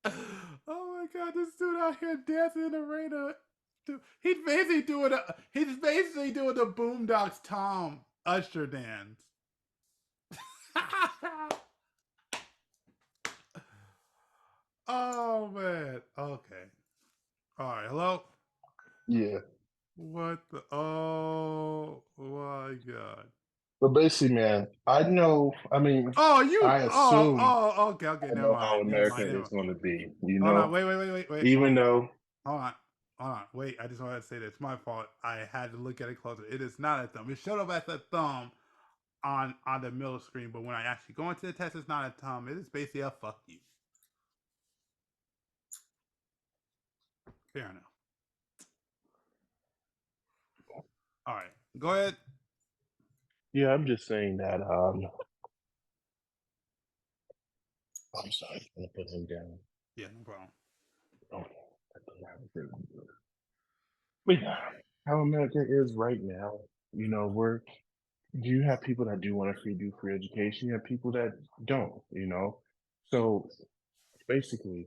Oh my god, this dude out here dancing in the rain. He's basically doing the Boondocks Tom Usher dance. Oh man. Okay. All right. Hello. Yeah. What the? Oh my god. But basically, man, I know. I mean, Oh, you. I assume Okay. I Never know how mind. America is going to be. You Hold on. know, Wait. even though. Hold on. Wait. I just wanted to say this. My fault. I had to look at it closer. It is not a thumb. It showed up as a thumb on the middle screen, but when I actually go into the test, it's not a thumb. It is basically a fuck you. Fair enough. All right. Go ahead. Yeah, I'm just saying that. I'm sorry, I'm gonna put him down. Yeah, no problem. Okay. But yeah, how America is right now, you know, you have people that do want to do free education, you have people that don't, you know. So basically,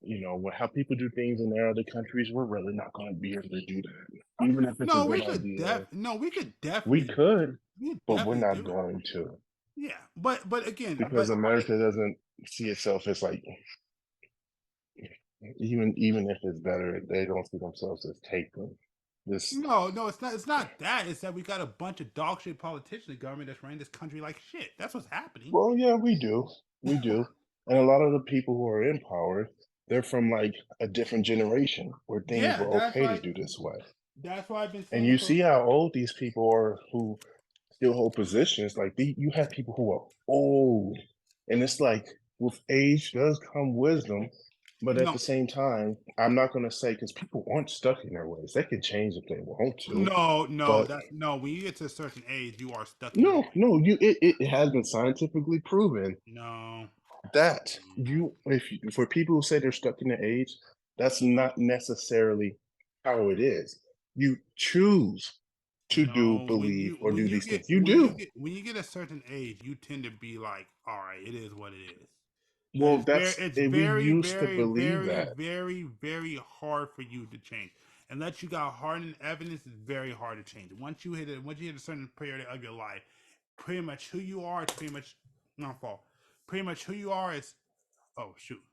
you know, how people do things in their other countries, we're really not going to be able to do that. Even if it's a good idea. We could We definitely. could, We could but we're definitely not do it. going to. Yeah, but again, Because America doesn't see itself as like, even if it's better, they don't see themselves as taking this. No, it's not. It's not that. It's that we got a bunch of dog shit politicians in the government that's running this country like shit. That's what's happening. Well, yeah, we do, and a lot of the people who are in power, they're from like a different generation where things were okay to do this way. That's why I've been saying. And you see how old these people are who still hold positions. Like you have people who are old, and it's like with age does come wisdom, but at the same time, I'm not going to say because people aren't stuck in their ways. They can change if they want to. No. When you get to a certain age, you are stuck. It has been scientifically proven. No. That for people who say they're stuck in the age, that's not necessarily how it is. You choose to believe, or do these things. You do. When you get a certain age, you tend to be like, all right, it is what it is. Well, we used to believe that. Very, very hard for you to change. Unless you got hardened evidence, it's very hard to change. Once you hit a certain period of your life, pretty much who you are is pretty much not fault. Pretty much who you are is. Oh shoot!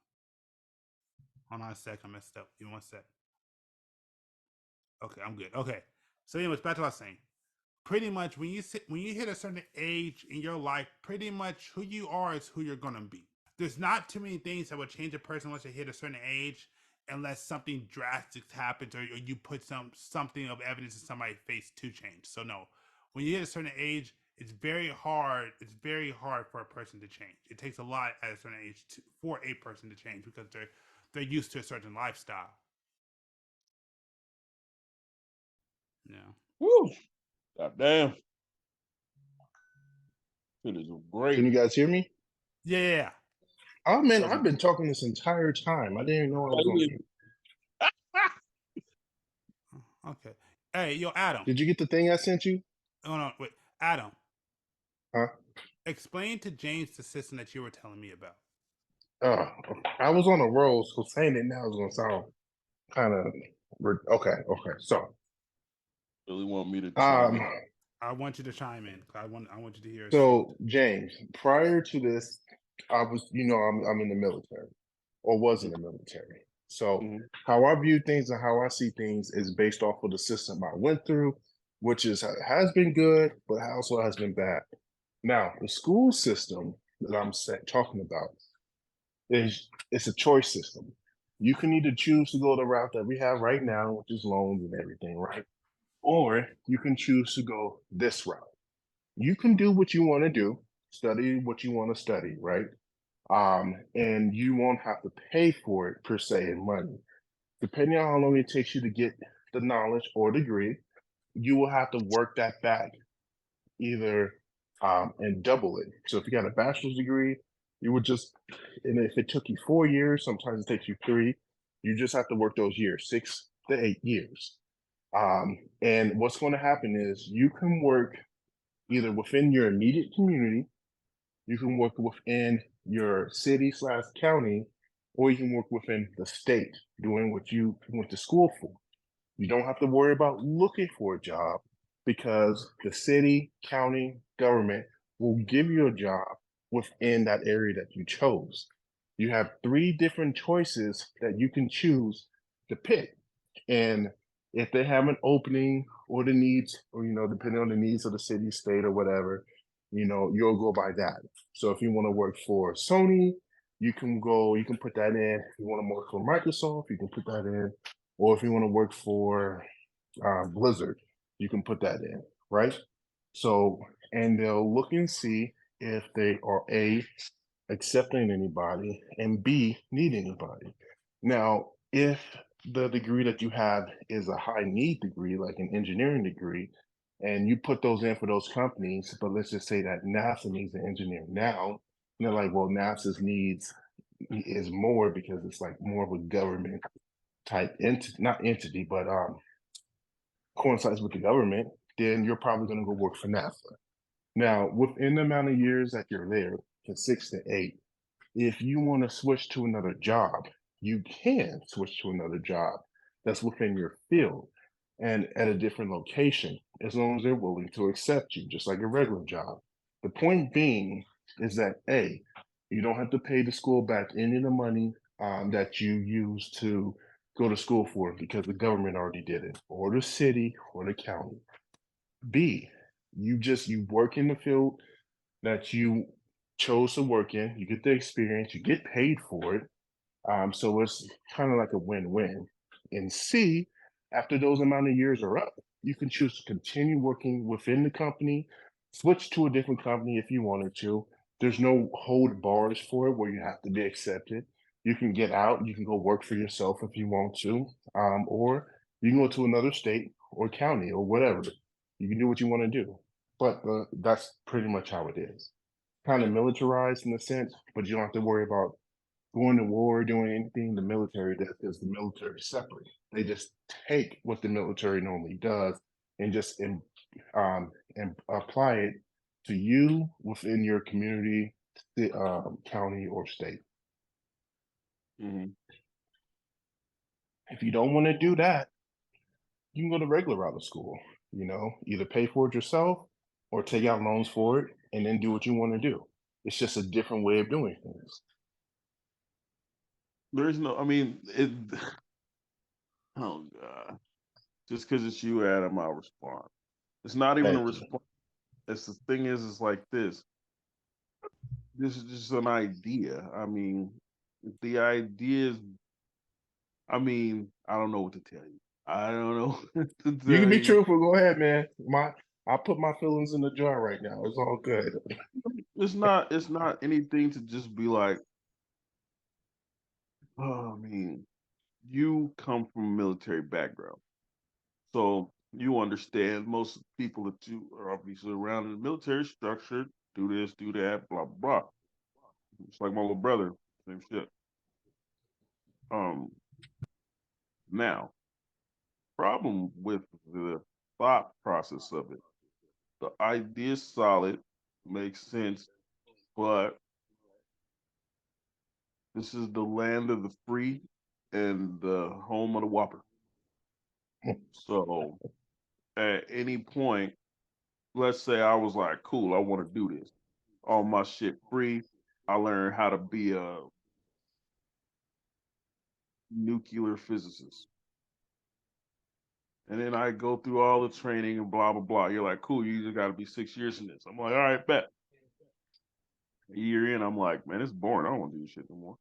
Hold on a sec. I messed up. Give me 1 sec. Okay, I'm good. Okay. So anyways, back to what I was saying. Pretty much when you hit a certain age in your life, pretty much who you are is who you're gonna be. There's not too many things that would change a person once they hit a certain age, unless something drastic happens or you put something of evidence in somebody's face to change. So no, when you hit a certain age, it's very hard. It's very hard for a person to change. It takes a lot at a certain age for a person to change because they're used to a certain lifestyle. Yeah. Woo! God damn. It is great. Can you guys hear me? Yeah. Oh man, I've been talking this entire time. I didn't even know I was on mute. Okay. Hey, yo, Adam. Did you get the thing I sent you? Oh no, wait, Adam. Huh? Explain to James the system that you were telling me about. I was on a roll, so saying it now is gonna sound kind of okay. So, really want me to chime in? I want you to chime in. I want you to hear. So, James, prior to this, I was, I'm in the military, or was in the military. So, how I view things and how I see things is based off of the system I went through, which has been good, but also has been bad. Now, the school system that I'm talking about it's a choice system. You can either choose to go the route that we have right now, which is loans and everything, right? Or you can choose to go this route. You can do what you want to do, study what you want to study, right? And you won't have to pay for it per se in money. Depending on how long it takes you to get the knowledge or degree, you will have to work that back either and double it. So if you got a bachelor's degree, you would just, and if it took you 4 years, sometimes it takes you 3, you just have to work those years, 6 to 8 years. And what's going to happen is you can work either within your immediate community, you can work within your city/county, or you can work within the state doing what you went to school for. You don't have to worry about looking for a job because the city, county, government will give you a job within that area that you chose. You have 3 different choices that you can choose to pick. And if they have an opening or the needs, or, depending on the needs of the city, state, or whatever, you'll go by that. So if you want to work for Sony, you can put that in. If you want to work for Microsoft, you can put that in. Or if you want to work for Blizzard, you can put that in, right? So, and they'll look and see if they are A, accepting anybody, and B, need anybody. Now, if the degree that you have is a high need degree, like an engineering degree, and you put those in for those companies, but let's just say that NASA needs an engineer now, and they're like, well, NASA's needs is more because it's like more of a government type entity, not entity, but coincides with the government, then you're probably going to go work for NASA. Now, within the amount of years that you're there, from 6 to 8, if you want to switch to another job, you can switch to another job that's within your field and at a different location, as long as they're willing to accept you, just like a regular job. The point being is that A, you don't have to pay the school back any of the money that you used to go to school for because the government already did it, or the city, or the county. B, you work in the field that you chose to work in, you get the experience, you get paid for it. So it's kind of like a win-win. And C, after those amount of years are up, you can choose to continue working within the company, switch to a different company if you wanted to. There's no hold bars for it where you have to be accepted. You can get out, you can go work for yourself if you want to, or you can go to another state or county or whatever. You can do what you want to do. But that's pretty much how it is. Kind of militarized in a sense, but you don't have to worry about going to war, doing anything the military does, because the military is separate. They just take what the military normally does and just and apply it to you within your community, county, or state. Mm-hmm. If you don't want to do that, you can go the regular route of school. Either pay for it yourself or take out loans for it and then do what you want to do. It's just a different way of doing things. There's no, I mean, oh God. Just because it's you, Adam, I'll respond. It's not even a Thank you. response. It's the thing is, it's like this. This is just an idea. I mean, the idea is, I mean, I don't know what to tell you. I don't know what to You can tell be you. truthful. Go ahead, man. I put my feelings in the jar right now. It's all good. It's not anything to just be like, oh, I mean, you come from a military background. So you understand most people that you are obviously around in the military structure do this, do that, blah, blah. It's like my little brother, same shit. Um, Now, problem with the thought process of it. The idea is solid, makes sense, but this is the land of the free and the home of the whopper. So at any point, let's say I was like, cool, I want to do this. All my shit free. I learned how to be a nuclear physicist. And then I go through all the training and blah, blah, blah. You're like, cool, you just got to be 6 years in this. I'm like, all right, bet. A year in, I'm like, man, it's boring. I don't want to do this shit no more.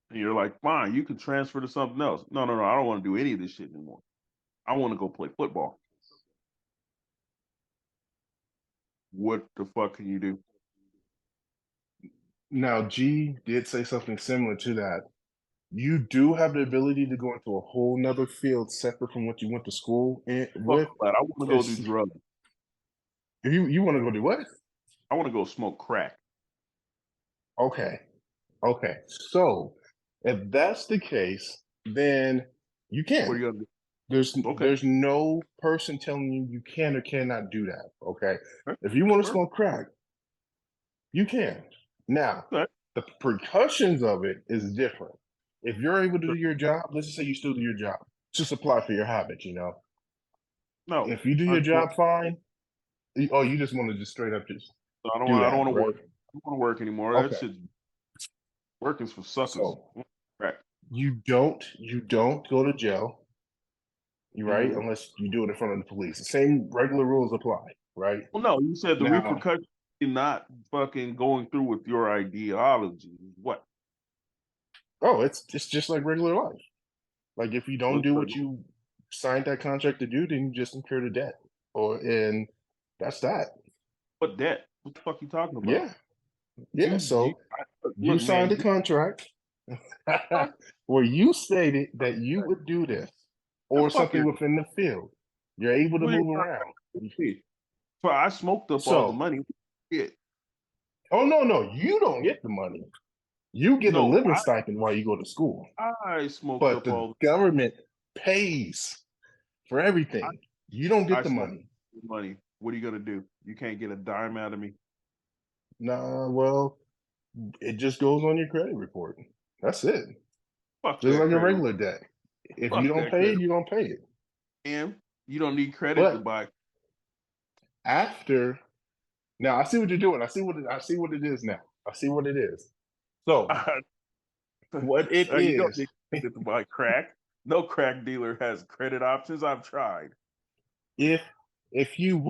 And you're like, fine, you can transfer to something else. No, no, no, I don't want to do any of this shit anymore. I want to go play football. What the fuck can you do? Now, G did say something similar to that. You do have the ability to go into a whole nother field separate from what you went to school with. Fuck that. I want to go do drugs. If you want to go do what? I want to go smoke crack. Okay. Okay. So if that's the case, then you can. What are you gonna do? There's no person telling you you can or cannot do that. Okay. If you want to smoke crack, you can. Now, the repercussions of it is different. If you're able to do your job, let's just say you still do your job. Just apply for your habit, you know. No. If you do your job fine, you just want to just straight up just I don't want to work. I don't want to work anymore. Okay. That shit working's for suckers. So, right. You don't go to jail, right? Unless you do it in front of the police. The same regular rules apply, right? Well, no, you said the repercussion in not fucking going through with your ideology is what? Oh, it's just like regular life. Like if you don't do what you signed that contract to do, then you just incur the debt. And that's that. What debt? What the fuck you talking about? Yeah. Yeah. You signed a contract where you stated that you would do this or something within the field. You're able to move around. So I smoked up all the money. Yeah. Oh no, you don't get the money. You get a living stipend while you go to school. I smoked but up the all the government pays for everything. You don't get the money. Money. What are you gonna do? You can't get a dime out of me. Nah, well, it just goes on your credit report. That's it. Fuck just like a credit. regular debt. If you don't pay it, you don't pay it. And you don't need credit to buy. After, now I see what you're doing. I see what it is now. I see what it is. So what it is, you don't need credit to buy crack. No crack dealer has credit options. I've tried. If you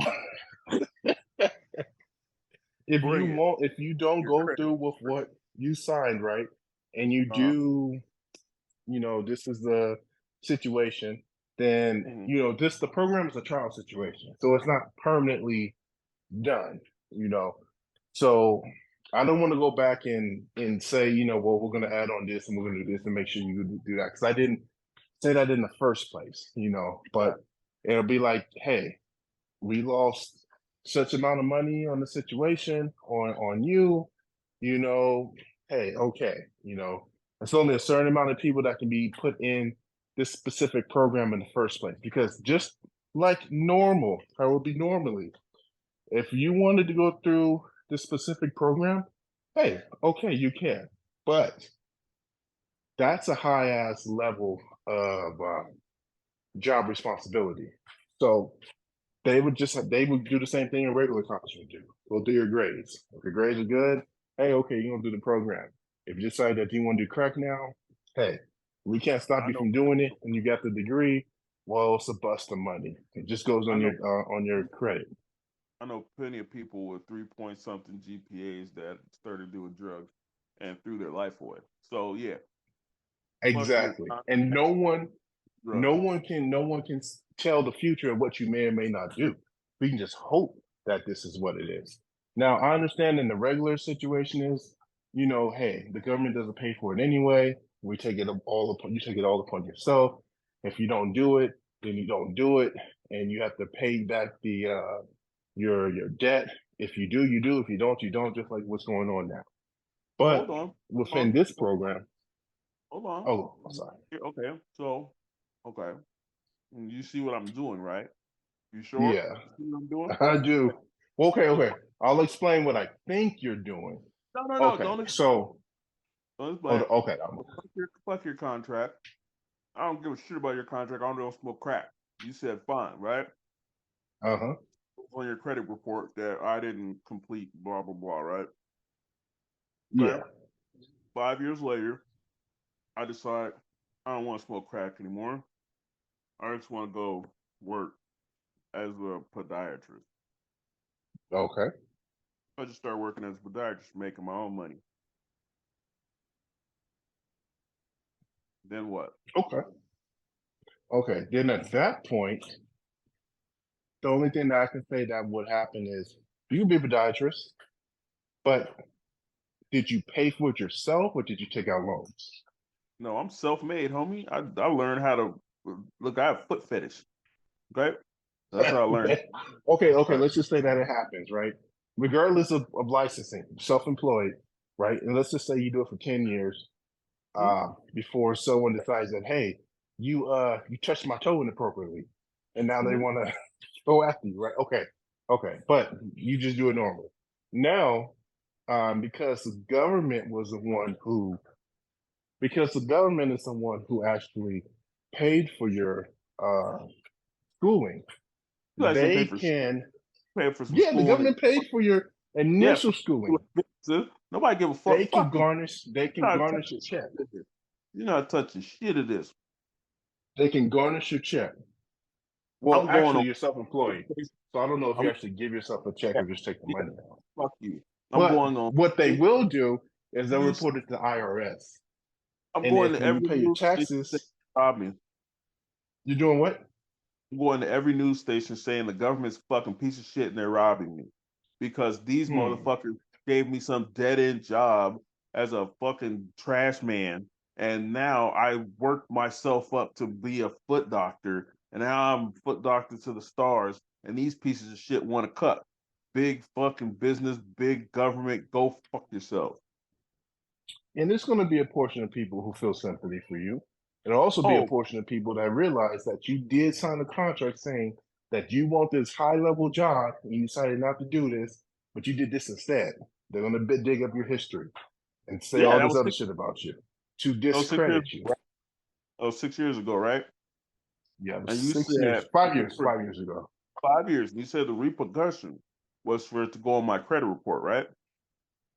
if you don't go through with what you signed, right, and you do, this is the situation, then the program is a trial situation, so it's not permanently done. So I don't want to go back and say, well, we're going to add on this and we're going to do this and make sure you do that, because I didn't say that in the first place, but it'll be like, hey, we lost such amount of money on the situation on you, hey, okay, it's only a certain amount of people that can be put in this specific program in the first place, because just like normal, how it would be normally, if you wanted to go through this specific program, hey, okay, you can, but that's a high ass level of job responsibility. So they would do the same thing a regular college would do. Go through your grades. If your grades are good, hey, okay, you're gonna do the program. If you decide that you want to do crack now, hey, we can't stop you from doing it, and you got the degree. Well, it's a bust of money. It just goes on your credit. I know plenty of people with 3-point-something GPAs that started doing drugs and threw their life away. So yeah, exactly. And no one can tell the future of what you may or may not do. We can just hope that this is what it is. Now, I understand in the regular situation is, hey, the government doesn't pay for it anyway. You take it all upon yourself. If you don't do it, then you don't do it, and you have to pay back your debt. If you do, you do. If you don't, you don't. Just like what's going on now. But within this program, hold on. Oh, sorry. Okay, so you see what I'm doing, right? You sure? Yeah, you see what I'm doing? I do. Okay. I'll explain what I think you're doing. No. Okay, don't so don't explain. okay. Fuck your contract. I don't give a shit about your contract. I don't smoke crack. You said fine, right? Uh-huh. On your credit report that I didn't complete blah blah blah, right? Yeah. 5 years later, I decide I don't want to smoke crack anymore. I just want to go work as a podiatrist. Okay. I just start working as a podiatrist, making my own money. Then what? Okay. Okay. Then at that point, the only thing that I can say that would happen is you can be a podiatrist, but did you pay for it yourself or did you take out loans? No, I'm self-made, homie. I learned how to look. I have foot fetish. Okay, that's how I learned. Okay. Right. Let's just say that it happens, right? Regardless of licensing, self-employed, right? And let's just say you do it for 10 years before someone decides that, hey, you touched my toe inappropriately, and now they want to go after you, right? Okay, but you just do it normally. Now, because the government was the one who, because the government is the one who actually paid for your schooling, You guys didn't they can. pay for some Yeah, the school. government paid for your Yeah, initial schooling. nobody give a fuck. They can garnish. They can garnish your check. You're not touching shit of this. They can garnish your check. Well, I'm going actually, on. you're self-employed, so I don't know if you I'm, actually give yourself a check or just take the money out. fuck you. I'm But going on. what they will do is they'll news- report it to the IRS. I'm And going if to when you every pay your news station taxes, saying they robbed me. you're doing what? I'm going to every news station saying the government's a fucking piece of shit and they're robbing me because these motherfuckers gave me some dead end job as a fucking trash man, and now I worked myself up to be a foot doctor, and now I'm foot doctor to the stars, and these pieces of shit want to cut. Big fucking business, big government, go fuck yourself. And there's going to be a portion of people who feel sympathy for you. There'll also be a portion of people that realize that you did sign a contract saying that you want this high level job and you decided not to do this, but you did this instead. They're going to dig up your history and say all this other shit about you to discredit you. Oh, 6 years ago, right? Yeah, And you 6 said years, 5 years, 5 years ago. 5 years. And you said the repercussion was for it to go on my credit report, right?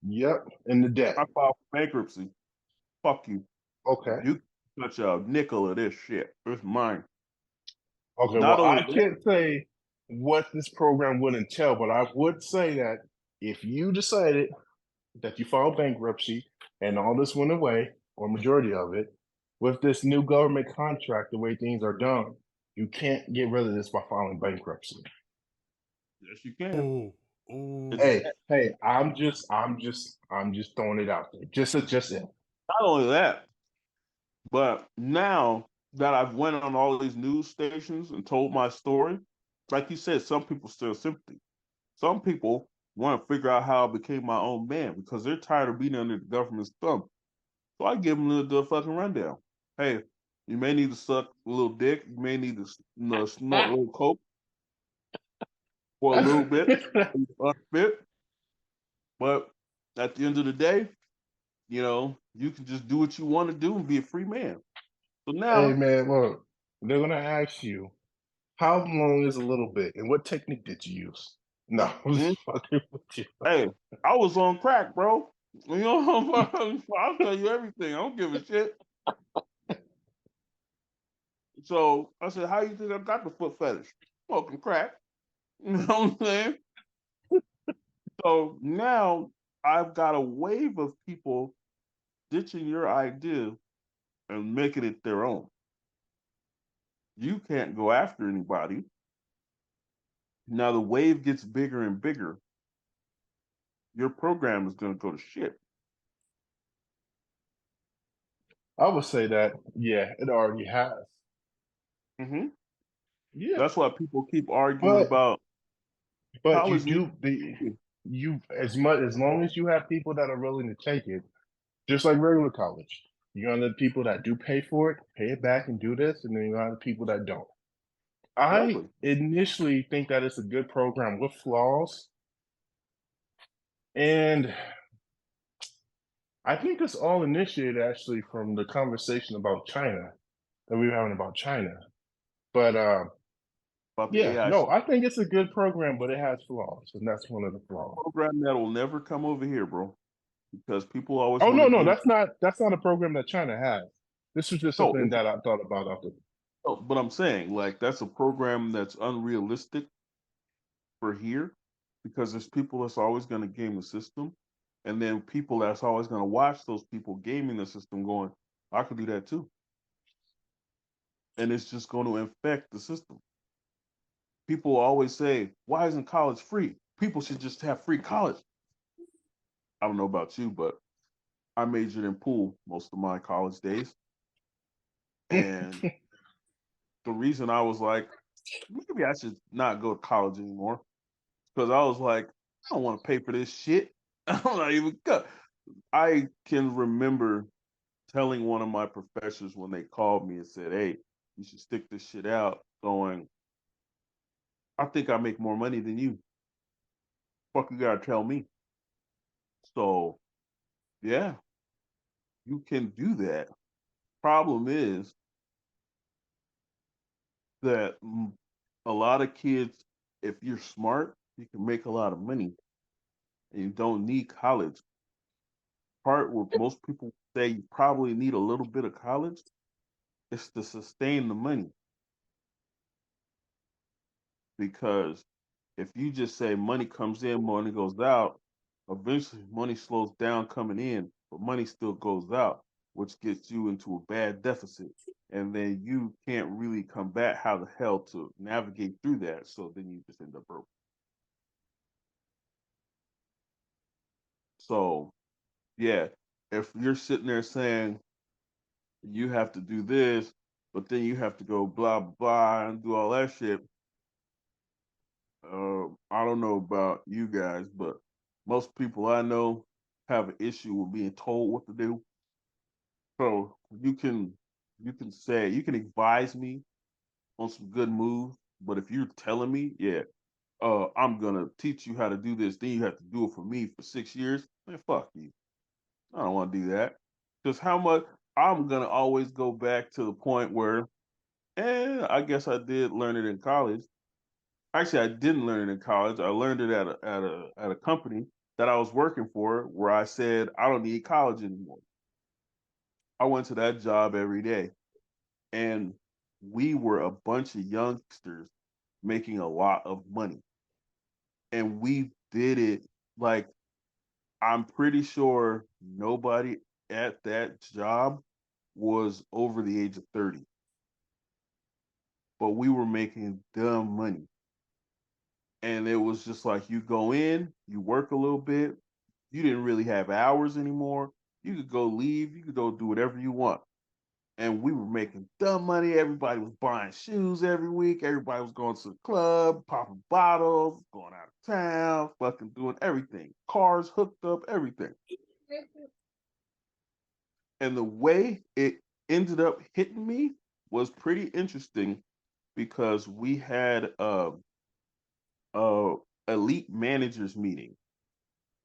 Yep, and the debt. I filed for bankruptcy. Fuck you. Okay. You touch a nickel of this shit. It's mine. Okay, Not well, only I can't say what this program would entail, but I would say that if you decided that you filed bankruptcy and all this went away, or majority of it, with this new government contract, the way things are done, you can't get rid of this by filing bankruptcy. yes, you can. Ooh. Hey, I'm just throwing it out there. Just it. Not only that, but now that I've went on all these news stations and told my story, like you said, some people still sympathy. Some people want to figure out how I became my own man because they're tired of being under the government's thumb. So I give them the fucking rundown. Hey, you may need to suck a little dick. You may need to snort a little coke for a little bit, but at the end of the day, you can just do what you want to do and be a free man. So now, Hey man, look, they're gonna ask you how long is a little bit, and what technique did you use? No, I'm just fucking with you. hey, I was on crack, bro. I'll tell you everything. I don't give a shit. So I said, how you think I got the foot fetish? Smoking crack. You know what I'm saying? So now I've got a wave of people ditching your idea and making it their own. You can't go after anybody. Now the wave gets bigger and bigger. Your program is going to go to shit. I would say that, yeah, it already has. Mm-hmm. Yeah, that's why people keep arguing about but you college. do as long as you have people that are willing to take it, just like regular college. You're gonna have people that do pay for it, pay it back and do this, and then you're gonna have people that don't. I initially think that it's a good program with flaws. And I think it's all initiated actually from the conversation about China that we were having about China. But yeah, no, I think it's a good program, but it has flaws, and that's one of the flaws. Program that will never come over here, bro, because people always. Oh no, that's not a program that China has. This was just something that I thought about after. Oh, but I'm saying, like, that's a program that's unrealistic for here because there's people that's always going to game the system. And then people that's always going to watch those people gaming the system going, I could do that too. And it's just going to infect the system. People always say, why isn't college free? People should just have free college. I don't know about you, but I majored in pool most of my college days. And the reason I was like, maybe I should not go to college anymore because I was like, I don't want to pay for this shit. I'm not even go. I can remember telling one of my professors when they called me and said, hey, you should stick this shit out, going, I think I make more money than you. Fuck, you gotta tell me. So, yeah, you can do that. Problem is that a lot of kids, if you're smart, you can make a lot of money and you don't need college. Part where most people say you probably need a little bit of college is to sustain the money. Because if you just say money comes in, money goes out, eventually money slows down coming in, but money still goes out, which gets you into a bad deficit. And then you can't really combat how the hell to navigate through that. So then you just end up broke. So, yeah, if you're sitting there saying you have to do this, but then you have to go blah, blah, blah, and do all that shit, I don't know about you guys, but most people I know have an issue with being told what to do. So you can say you can advise me on some good moves, but if you're telling me, yeah, I'm gonna teach you how to do this, then you have to do it for me for 6 years, man, fuck you. I don't want to do that. Because how much I'm gonna always go back to the point where, I guess I did learn it in college. Actually, I didn't learn it in college. I learned it at a company that I was working for, where I said I don't need college anymore. I went to that job every day, and we were a bunch of youngsters making a lot of money, and we did it like I'm pretty sure nobody at that job was over the age of 30, but we were making dumb money. And it was just like you go in, you work a little bit, you didn't really have hours anymore. You could go leave, you could go do whatever you want. And we were making dumb money. Everybody was buying shoes every week. Everybody was going to the club, popping bottles, going out of town, fucking doing everything. Cars hooked up, everything. And the way it ended up hitting me was pretty interesting because we had a elite managers meeting,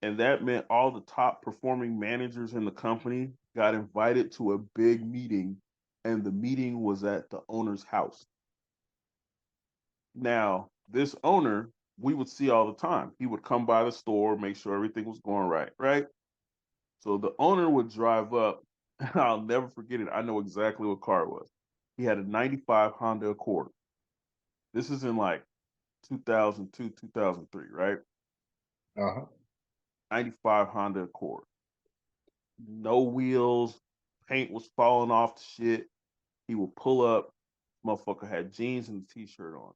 and that meant all the top performing managers in the company got invited to a big meeting, and the meeting was at the owner's house. Now, this owner, we would see all the time. He would come by the store, make sure everything was going right, right? So the owner would drive up, and I'll never forget it. I know exactly what car it was. He had a 95 Honda Accord. This is in like 2002, 2003, right? Uh-huh. 95 Honda Accord. No wheels, paint was falling off the shit. He would pull up, motherfucker had jeans and a t-shirt on.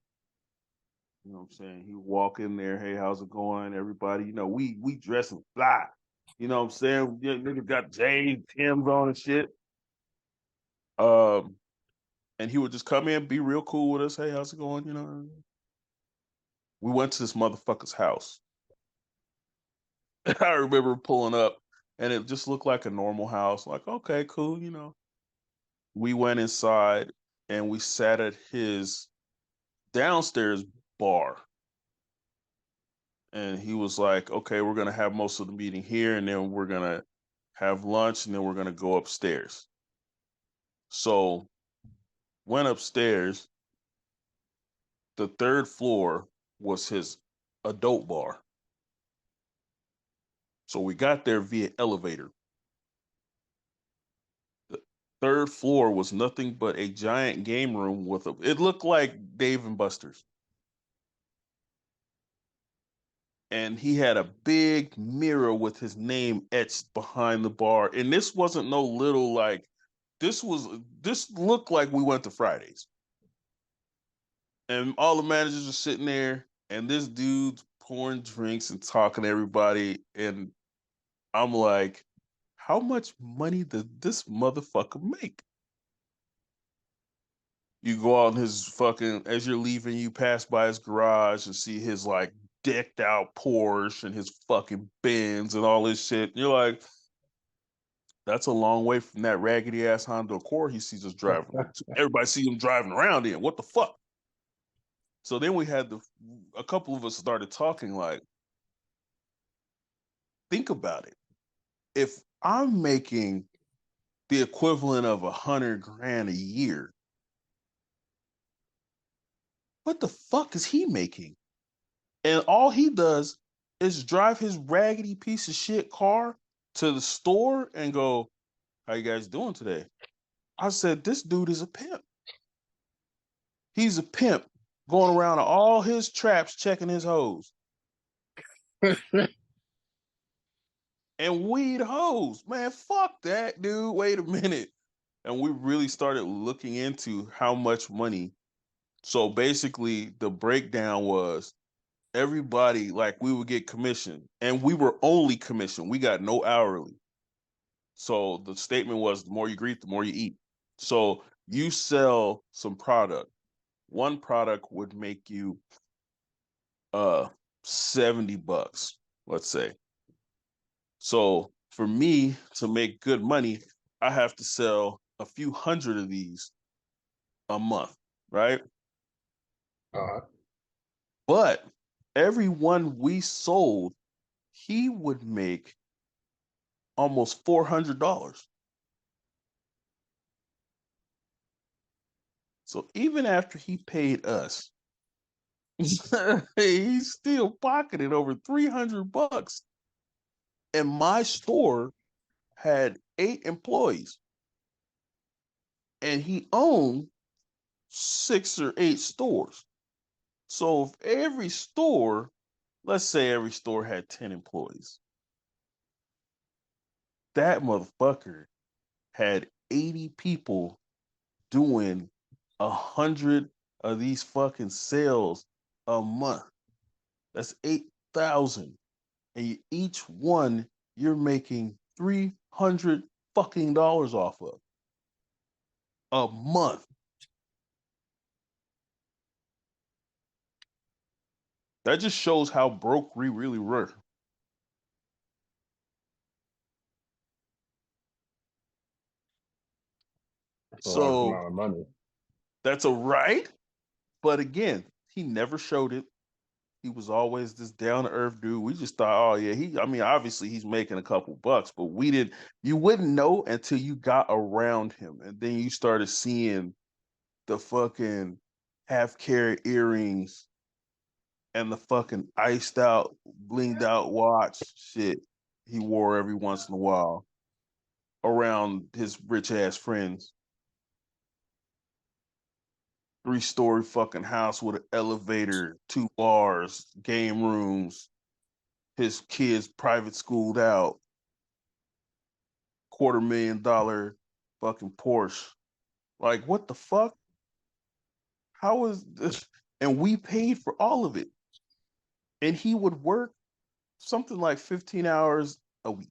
You know what I'm saying? He would walk in there, hey, how's it going? Everybody, we dressing fly. You know what I'm saying? Yeah, niggas got J's, Tim's on and shit. Um, and he would just come in, be real cool with us. Hey, how's it going? We went to this motherfucker's house. I remember pulling up, and it just looked like a normal house. Like, okay, cool. We went inside and we sat at his downstairs bar. And he was like, okay, we're going to have most of the meeting here, and then we're going to have lunch, and then we're going to go upstairs. So went upstairs. The third floor was his adult bar. So we got there via elevator. third floor was nothing but a giant game room with it looked like Dave and Buster's. And he had a big mirror with his name etched behind the bar. And this wasn't no little like this looked like we went to Fridays. And all the managers are sitting there, and this dude's pouring drinks and talking to everybody. And I'm like, how much money did this motherfucker make? You go out in his fucking, as you're leaving, you pass by his garage and see his like decked out Porsche and his fucking Benz and all this shit. You're like, that's a long way from that raggedy ass Honda Accord he sees us driving. Everybody see him driving around in. What the fuck? So then we had a couple of us started talking like, think about it. If I'm making the equivalent of $100,000 a year, what the fuck is he making? And all he does is drive his raggedy piece of shit car to the store and go, how you guys doing today? I said, this dude is a pimp. He's a pimp going around to all his traps checking his hoes. And weed hoes. Man, fuck that, dude. Wait a minute. And we really started looking into how much money. So basically, the breakdown was everybody, like, we would get commission. And we were only commission. We got no hourly. So the statement was, the more you greet, the more you eat. So you sell some product. One product would make you $70, let's say. So for me to make good money, I have to sell a few hundred of these a month, right? But every one we sold, he would make almost $400. So even after he paid us, he's still pocketed over $300. And my store had 8 employees. And he owned 6 or 8 stores. So if every store, let's say every store had 10 employees, that motherfucker had 80 people doing 100 of these fucking sales a month. That's 8,000. And each one you're making $300 fucking dollars off of a month. That just shows how broke we really were. That's a large amount So of money. that's a right. But again, he never showed it. He was always this down to earth dude. We just thought, oh yeah, obviously he's making a couple bucks, but you wouldn't know until you got around him. And then you started seeing the fucking half carat earrings and the fucking iced out, blinged out watch shit he wore every once in a while around his rich ass friends. 3-story fucking house with an elevator, 2 bars, game rooms, his kids private schooled out, $250,000 fucking Porsche. Like, what the fuck? How is this? And we paid for all of it. And he would work something like 15 hours a week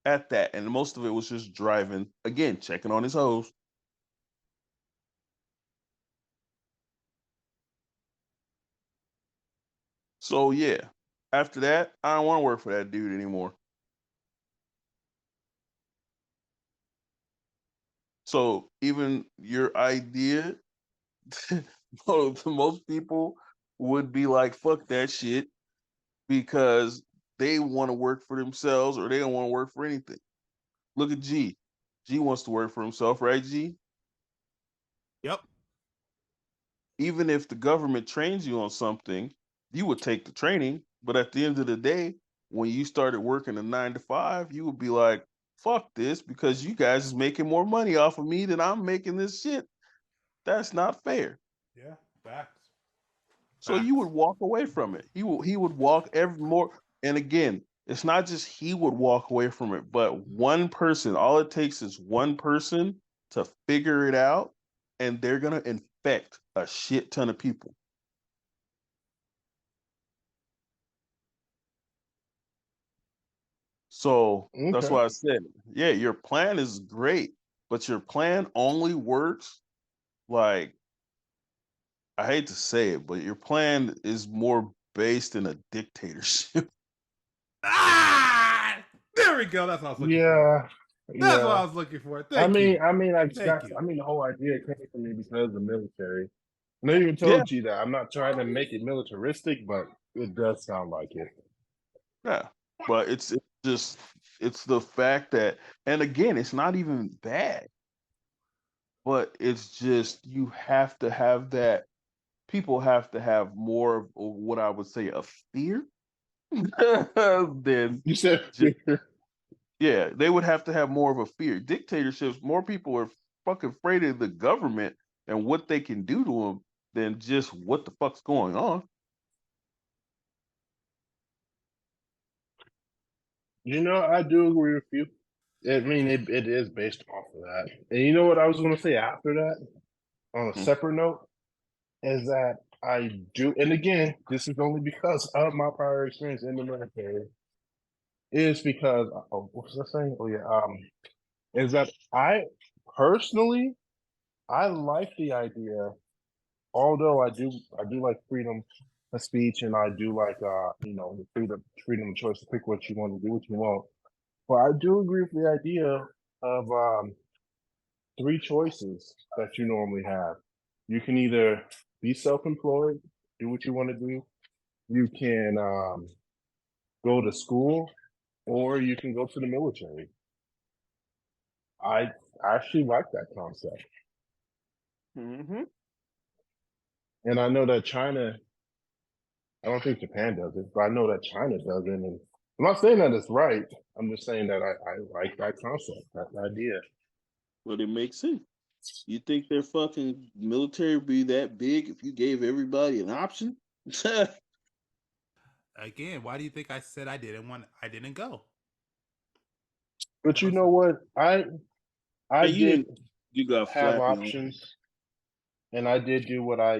at that. And most of it was just driving, again, checking on his hoes. So yeah, after that, I don't want to work for that dude anymore. So even your idea, most people would be like, fuck that shit, because they want to work for themselves or they don't want to work for anything. Look at G. G wants to work for himself, right, G? Yep. Even if the government trains you on something, you would take the training. But at the end of the day, when you started working a 9 to 5, you would be like, fuck this, because you guys is making more money off of me than I'm making this shit. That's not fair. Yeah, facts. So you would walk away from it. He would walk every more. And again, it's not just he would walk away from it, but one person. All it takes is one person to figure it out, and they're gonna infect a shit ton of people. So that's Okay. why I said, yeah, your plan is great, but your plan only works like, I hate to say it, but your plan is more based in a dictatorship. Ah, there we go. That's what I was looking for. That's what I was looking for. Thank you. Thank you. The whole idea came from me because of the military. And I even Yeah, told you that I'm not trying to make it militaristic, but it does sound like it. yeah. But it's just it's the fact that, and again, it's not even bad, but it's just you have to have that. People have to have more of what I would say a fear than You said just, yeah, they would have to have more of a fear. Dictatorships, more people are fucking afraid of the government and what they can do to them than just what the fuck's going on. I do agree with you. I mean, it is based off of that. And you know what I was going to say after that, on a Hmm. separate note, is that I do, and again, this is only because of my prior experience in the military, is because, what was I saying? Oh, yeah. Is that I personally, I like the idea, although I do like freedom of speech, and I do like, the freedom of choice to pick what you want to do, what you want. But I do agree with the idea of three choices that you normally have. You can either be self-employed, do what you want to do. You can go to school, or you can go to the military. I actually like that concept, Mm-hmm. and I know that China. I don't think Japan does it, but I know that China does it. And I'm not saying that it's right. I'm just saying that I like that concept, that idea. But it makes sense. You think their fucking military would be that big if you gave everybody an option? Again, why do you think I said I didn't want? I didn't go. But you know what? I And you did didn't. You got have flappy on. options, and I did do what I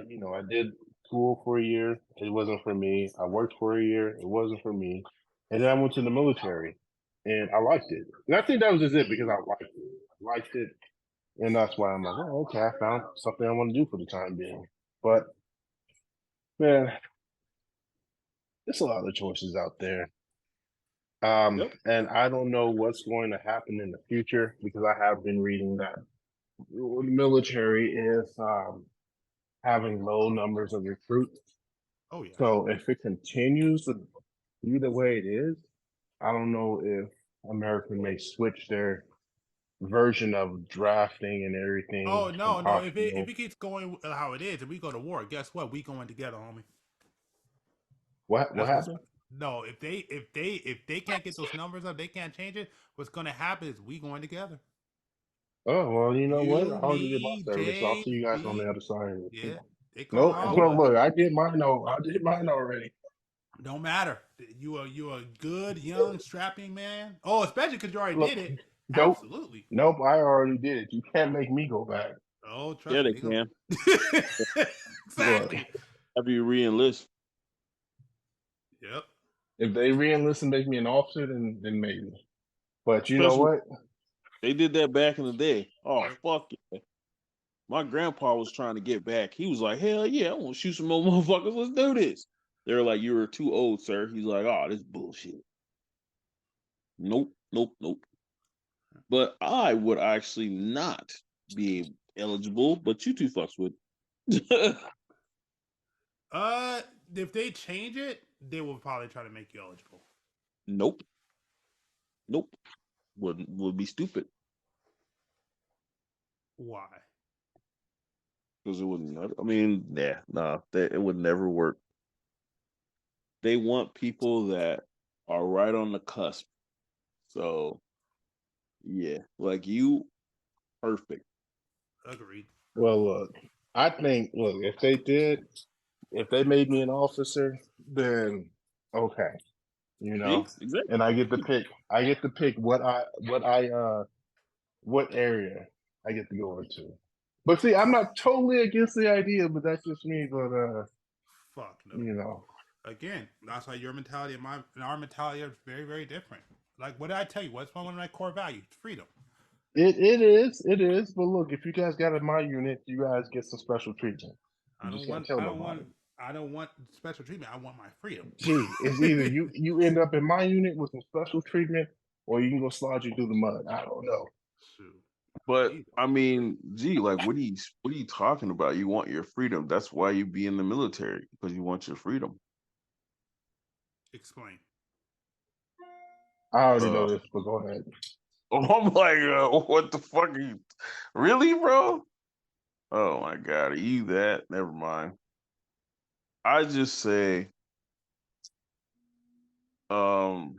did school for a year. It wasn't for me. I worked for a year. It wasn't for me. And then I went to the military, and I liked it. And I think that was just it because I liked it. I liked it, and that's why I'm like, oh, okay, I found something I want to do for the time being. But man, there's a lot of choices out there. Yep. And I don't know what's going to happen in the future because I have been reading that the military is having low numbers of recruits. Oh yeah. So if it continues to be the way it is, I don't know if America may switch their version of drafting and everything Oh from no. If optional. it keeps going how it is, and we go to war, guess what? We going together, homie. What That's what's happened? no. If they can't get those numbers up, they can't change it. What's going to happen is we going together. Oh well, you know what? I You, already did my me, service, so I'll Jay, see you guys on the E. other side. Yeah, they call No, all of well, us. look, I did mine. I did mine already. Don't matter. You a good young strapping man. Oh, especially because you already Look, did it. nope, Absolutely. nope. I already did it. You can't make me go back. Oh, trust Yeah, me. they can. Look, Exactly. After you re-enlist. Yep. if they re-enlist and make me an officer, then maybe. But you know Especially what? they did that back in the day. Oh Yep. fuck yeah. My grandpa was trying to get back. He was like, hell yeah, I want to shoot some more motherfuckers. Let's do this. They were like, you were too old, sir. He's like, oh, this bullshit. Nope, nope, nope. But I would actually not be eligible, but you two fucks would. If they change it, they will probably try to make you eligible. Nope. Nope. Would be stupid. Why? Because it wouldn't. I mean, it would never work. They want people that are right on the cusp. So Yeah, like you, perfect. Agreed. Well, look, I think, look, if they made me an officer, then okay, you know, See, exactly. and I get to pick what area I get to go into. But see, I'm not totally against the idea, but that's just me. But Fuck no. you know, Again, that's why your mentality and our mentality are very, very different. Like, what did I tell you? What's one of my core values? Freedom. it is. But look, if you guys got in my unit, you guys get some special treatment. I You don't just can't want. tell I don't want. nobody. I don't want special treatment. I want my freedom. Gee, it's either you end up in my unit with some special treatment, or you can go slide you through the mud. I don't know. Shoot. But Either. I mean, gee, like what are you talking about? You want your freedom. That's why you be in the military, because you want your freedom. Explain. I already Uh, know this, but go ahead. I'm like, what the fuck are you really, bro? Oh my god, are you that? Never mind. I just say, um,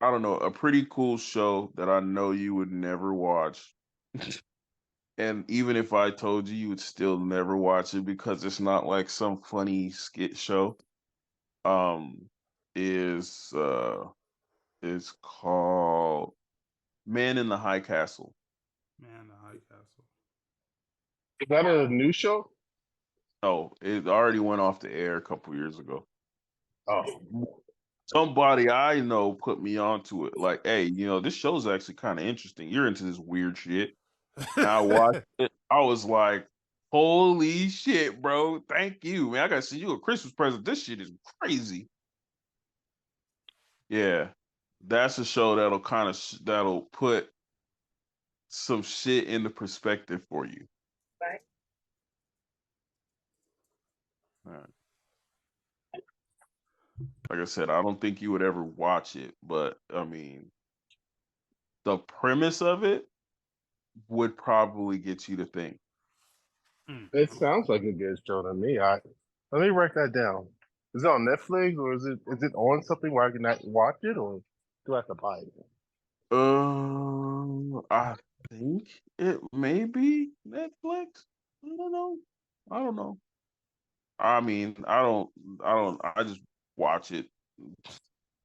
I don't know, a pretty cool show that I know you would never watch. And even if I told you, you would still never watch it because it's not like some funny skit show. Um, is is called Man in the High Castle. Man, the High Castle. Is that a new show? Oh, it already went off the air a couple years ago. Oh, Somebody I know put me onto it. Like, hey, this show's actually kind of interesting. You're into this weird shit. And I watched it. I was like, holy shit, bro. Thank you, man. I gotta send you a Christmas present. This shit is crazy. Yeah. That's a show that'll kind of that'll put some shit into perspective for you. All right. Like I said, I don't think you would ever watch it, but I mean, the premise of it would probably get you to think. it I'm sounds like a good show to me. I Let me write that down. Is it on Netflix or is it on something where I can watch it, or do I have to buy it? I think it may be Netflix. I don't know. I don't know. I mean, I just watch it.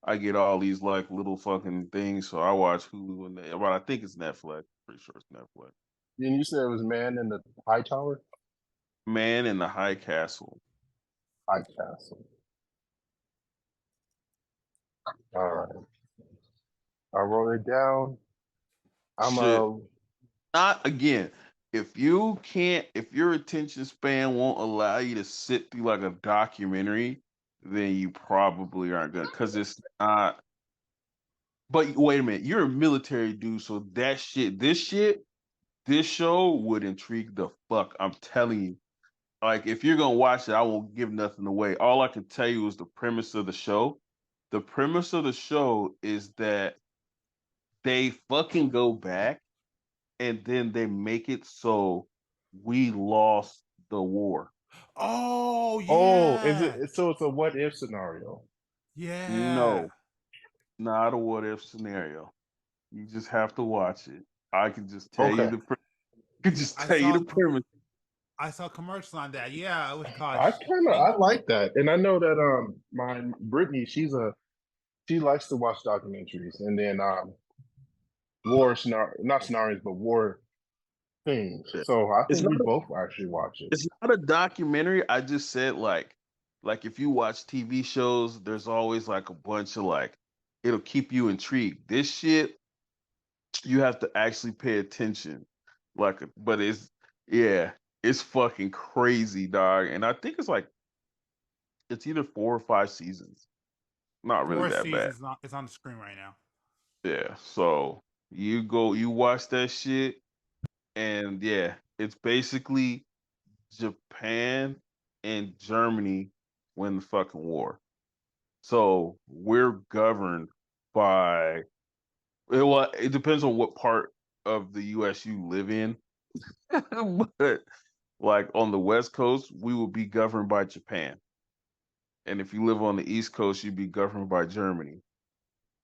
I get all these like little fucking things, so I watch Hulu but I think it's Netflix. Pretty sure it's Netflix. And you said it was Man in the High Tower, Man in the High Castle. High Castle. All right, I wrote it down. I'm Shit. Not again. If your attention span won't allow you to sit through like a documentary, then you probably aren't gonna, because it's not. But wait a minute, you're a military dude, so this show would intrigue the fuck. I'm telling you. Like, if you're gonna watch it, I won't give nothing away. All I can tell you is the premise of the show. The premise of the show is that they fucking go back and then they make it so we lost the war. Oh Oh, is yeah, it? So it's a what if scenario. yeah. No, not a what if scenario. You just have to watch it. I can just tell you Okay, the can just I tell you saw. the premise. I saw commercials on that. Yeah, it was called. I like that, and I know that my Brittany, she likes to watch documentaries, and then not scenarios, but war things. So I It's think not we both actually watch it. it's not a documentary. I just said like if you watch TV shows, there's always like a bunch of like it'll keep you intrigued. This shit you have to actually pay attention. But yeah, it's fucking crazy, dog. And I think it's either 4 or 5 seasons. Not really Four that bad. seasons. It's on the screen right now. Yeah. So you watch that shit, and yeah, it's basically Japan and Germany win the fucking war. So we're governed by well, it depends on what part of the US you live in. But like on the West Coast, we will be governed by Japan. And if you live on the East Coast, you'd be governed by Germany.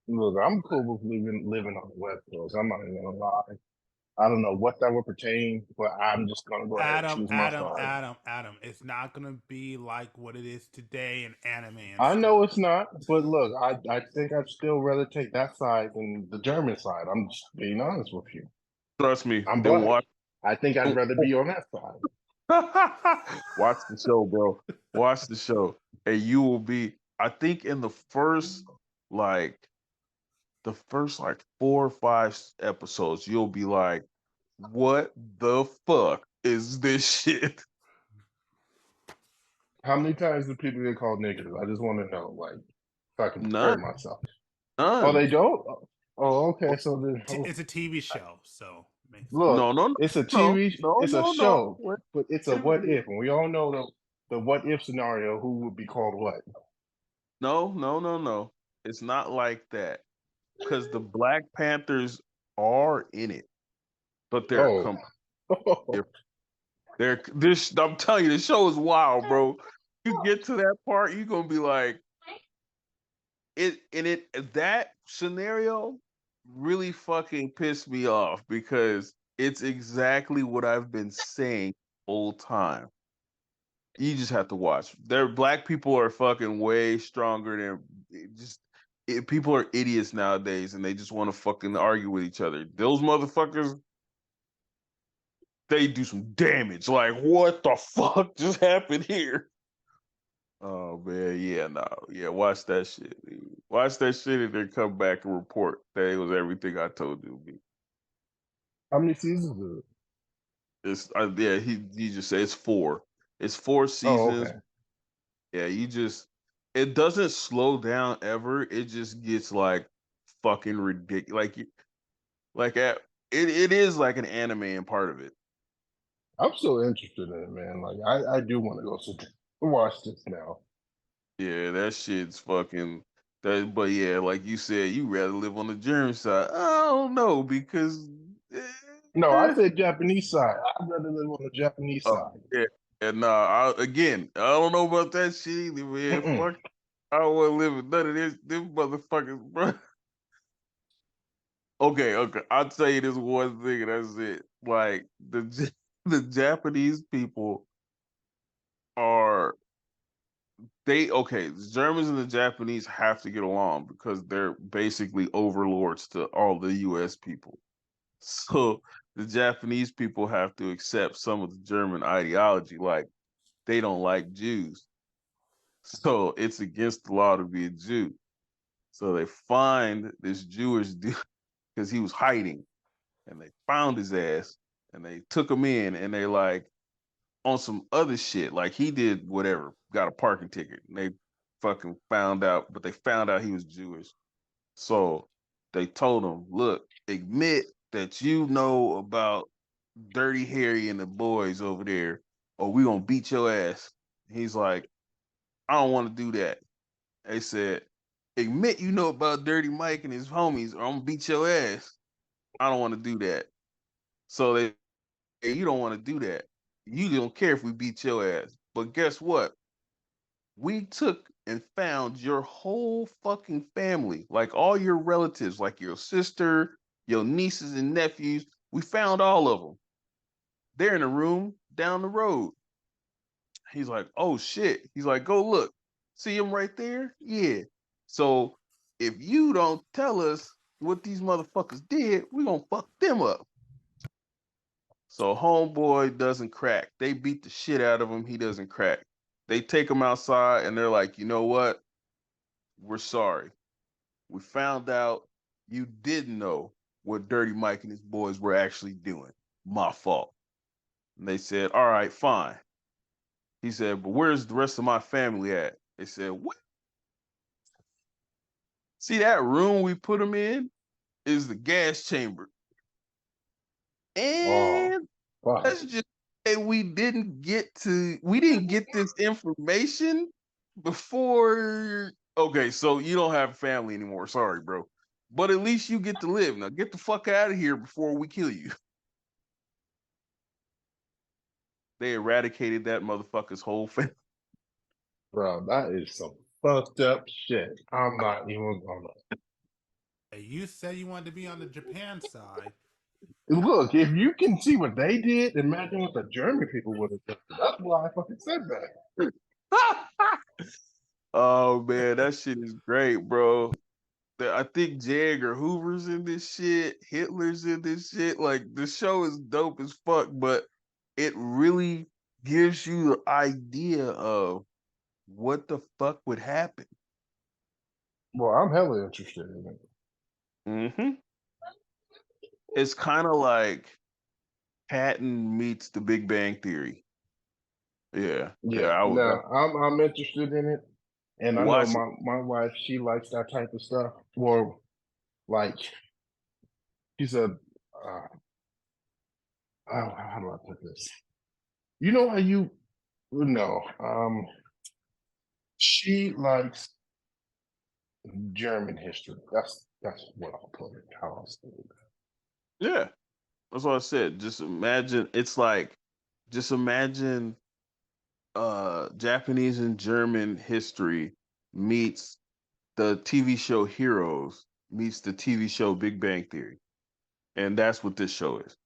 Look, I'm cool with living on the West Coast. I'm not even gonna lie. I don't know what that would pertain, but I'm just gonna go ahead and choose my side. Adam. It's not gonna be like what it is today in anime and I know stuff. it's not, but look, I think I'd still rather take that side than the German side. I'm just being honest with you. Trust me, I'm and black. watch. I think I'd rather be on that side. Watch the show, bro. Watch the show, and you will be. I think in like the first like 4 or 5 episodes, you'll be like, "What the fuck is this shit?" How many times do people get called niggers? I just want to know, like, so I can prepare None, myself. Oh, none. they don't? Oh, okay. So It's a TV show, so it makes sense. look, No, no, no, it's a no, TV, no, it's a no, no. show, but it's a what if, and we all know the what if scenario. Who would be called what? No, no, no, no. It's not like that because the Black Panthers are in it, but Oh, they're this. I'm telling you, the show is wild, bro. You get to that part, you're gonna be like, that scenario really fucking pissed me off because it's exactly what I've been saying the whole time. You just have to watch. Black people are fucking way stronger than people are idiots nowadays and they just want to fucking argue with each other. Those motherfuckers, they do some damage. Like, what the fuck just happened here? Oh man, yeah, no, yeah, watch that shit. Watch that shit and then come back and report that it was everything I told you to be. how many seasons is it? Yeah, he just said it's 4. It's 4 Oh, seasons. okay. Yeah, it doesn't slow down ever. It just gets like fucking ridiculous. It is like an anime in part of it. I'm so interested in it, man. Like, I do want to go sit down and watch this now. Yeah, that shit's fucking that. But yeah, like you said, you rather live on the German side. I don't know because. No, I eh, said Japanese side. I'd rather live on the Japanese oh, side. yeah, and again, I don't know about that shit either, man. Mm-mm. Fuck, I don't want to live with none of them motherfuckers, bro. Okay, okay. I'll tell you this one thing, and that's it. Like the Japanese people are the Germans and the Japanese have to get along because they're basically overlords to all the US people. So the Japanese people have to accept some of the German ideology, like they don't like Jews. So it's against the law to be a Jew. So they find this Jewish dude because he was hiding and they found his ass and they took him in and they like on some other shit. Like he did whatever, got a parking ticket. And they fucking found out, but they found out he was Jewish. So they told him, look, admit that you know about Dirty Harry and the boys over there, or we gonna beat your ass. He's like, I don't want to do that. They said, admit you know about Dirty Mike and his homies, or I'm gonna beat your ass. I don't want to do that. So you don't want to do that. You don't care if we beat your ass. But guess what? We took and found your whole fucking family, like all your relatives, like your sister, your nieces and nephews. We found all of them. They're in a room down the road. He's like, oh shit. He's like, go look. See him right there? Yeah. So if you don't tell us what these motherfuckers did, we gonna fuck them up. So homeboy doesn't crack. They beat the shit out of him. He doesn't crack. They take him outside and they're like, you know what? We're sorry. We found out you didn't know what Dirty Mike and his boys were actually doing. My fault. And they said, all right, fine. He said, but where's the rest of my family at? They said, what? See that room we put them in is the gas chamber. Oh, And fuck. let's just say we didn't get this information before. Okay, so you don't have family anymore. Sorry, bro. But at least you get to live. Now get the fuck out of here before we kill you. They eradicated that motherfucker's whole family. Bro, that is some fucked up shit. I'm not even gonna. Hey, you said you wanted to be on the Japan side. Look, if you can see what they did, imagine what the German people would have done. That's why I fucking said that. Oh man, that shit is great, bro. I think J. Edgar Hoover's in this shit. Hitler's in this shit. Like the show is dope as fuck, but it really gives you the idea of what the fuck would happen. Well, I'm hella interested in it. Mm-hmm. It's kind of like Patton meets The Big Bang Theory. Yeah, Yeah, I would no, I'm interested in it, and I know watch it. my wife, she likes that type of stuff. Or like she's a how do I put this? You know how you no she likes German history. That's what I'll put it. How I'll say it. Yeah, that's what I said. Just imagine. It's like, just imagine Japanese and German history meets the TV show Heroes meets the TV show Big Bang Theory. And that's what this show is.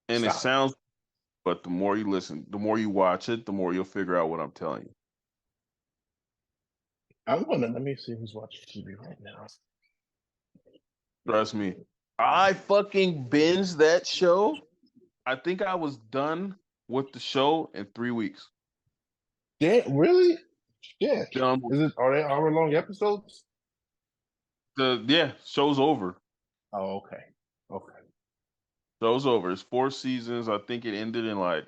And it Stop. sounds, but the more you listen, the more you watch it, the more you'll figure out what I'm telling you. I'm gonna let me see who's watching TV right now. Trust me. I fucking binged that show. I think I was done with the show in 3 weeks. Yeah, really? Yeah. Done. Are they hour-long episodes? Show's over. Oh, okay. Okay. Show's over. It's 4 seasons. I think it ended in like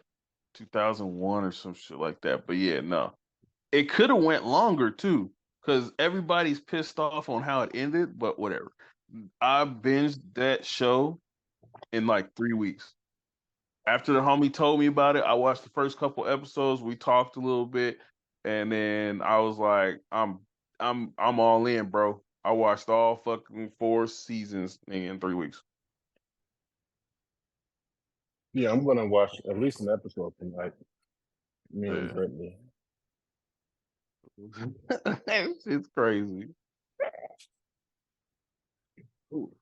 2001 or some shit like that. But yeah, no. It could have went longer too, because everybody's pissed off on how it ended, but whatever. I binged that show in like 3 weeks. After the homie told me about it, I watched the first couple episodes. We talked a little bit, and then I was like, I'm all in, bro. I watched all fucking 4 seasons in 3 weeks. Yeah, I'm gonna watch at least an episode tonight. Me and Yeah. Brittany. It's crazy. Ooh.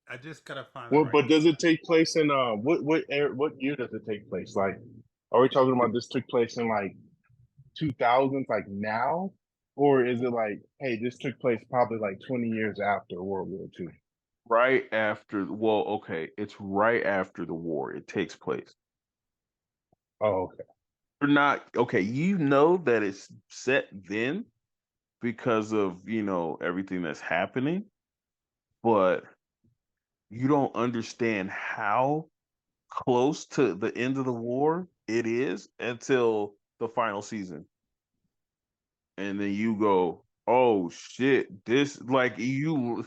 I just gotta find the Well, right. but does it take place in what year does it take place? Like, are we talking about this took place in like 2000s, like now, or is it like, hey, this took place probably like 20 years after World War II? Right after, well, okay, it's right after the war. It takes place. Oh, okay. You're not okay. You know that it's set then because of everything that's happening, but you don't understand how close to the end of the war it is until the final season. And then you go, oh shit, this like you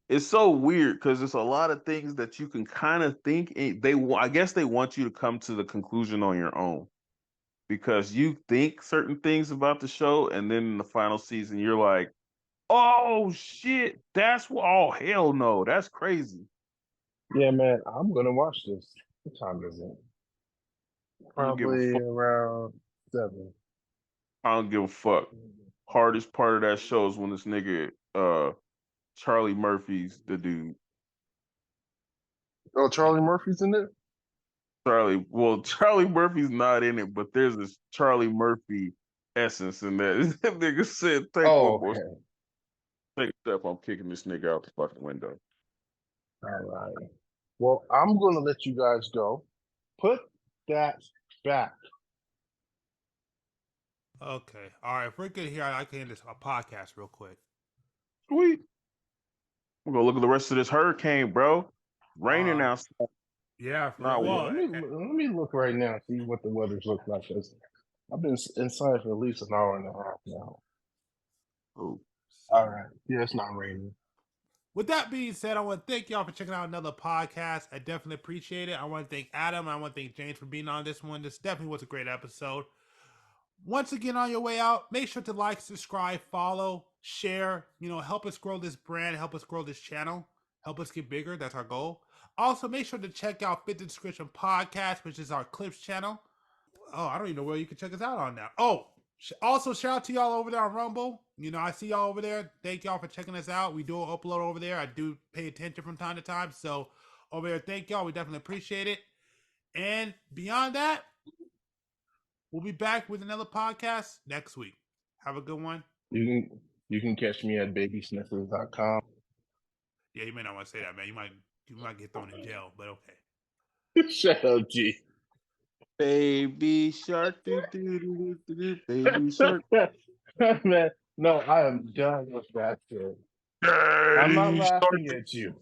it's so weird because it's a lot of things that you can kind of think I guess they want you to come to the conclusion on your own because you think certain things about the show and then in the final season you're like, oh shit, oh hell no, that's crazy. Yeah, man, I'm gonna watch this. What time is it? I don't give a Probably fuck. around 7. I don't give a fuck. Hardest part of that show is when this nigga Charlie Murphy's the dude. Oh, Charlie Murphy's in it? Charlie Murphy's not in it, but there's this Charlie Murphy essence in that. That nigga said, take one Oh, more okay. take a step, I'm kicking this nigga out the fucking window. All right. Well, I'm gonna let you guys go. Put that back. Okay. All right. If we're good here, I can end this podcast real quick. Sweet. We're gonna look at the rest of this hurricane, bro. Raining outside. Yeah. Not Yeah, Well, let me look right now, see what the weather's look like. 'Cause I've been inside for at least an hour and a half now. oh, All right. Yeah, it's not raining. with that being said, I want to thank y'all for checking out another podcast. I definitely appreciate it. I want to thank Adam. I want to thank James for being on this one. This definitely was a great episode. Once again, on your way out, make sure to like, subscribe, follow, share. Help us grow this brand, help us grow this channel, help us get bigger. That's our goal. Also, make sure to check out Fit the Description Podcast, which is our clips channel. Oh, I don't even know where you can check us out on now. Oh, Also, shout out to y'all over there on Rumble. You know, I see y'all over there. Thank y'all for checking us out. We do upload over there. I do pay attention from time to time. So over there, thank y'all. We definitely appreciate it. And beyond that, we'll be back with another podcast next week. Have a good one. You can catch me at babysniffers.com. Yeah, you may not want to say that, man. You might get thrown in jail, but okay. Shut up, G. Baby shark, baby shark. Man, no, I am done with that shit. I'm not laughing at you.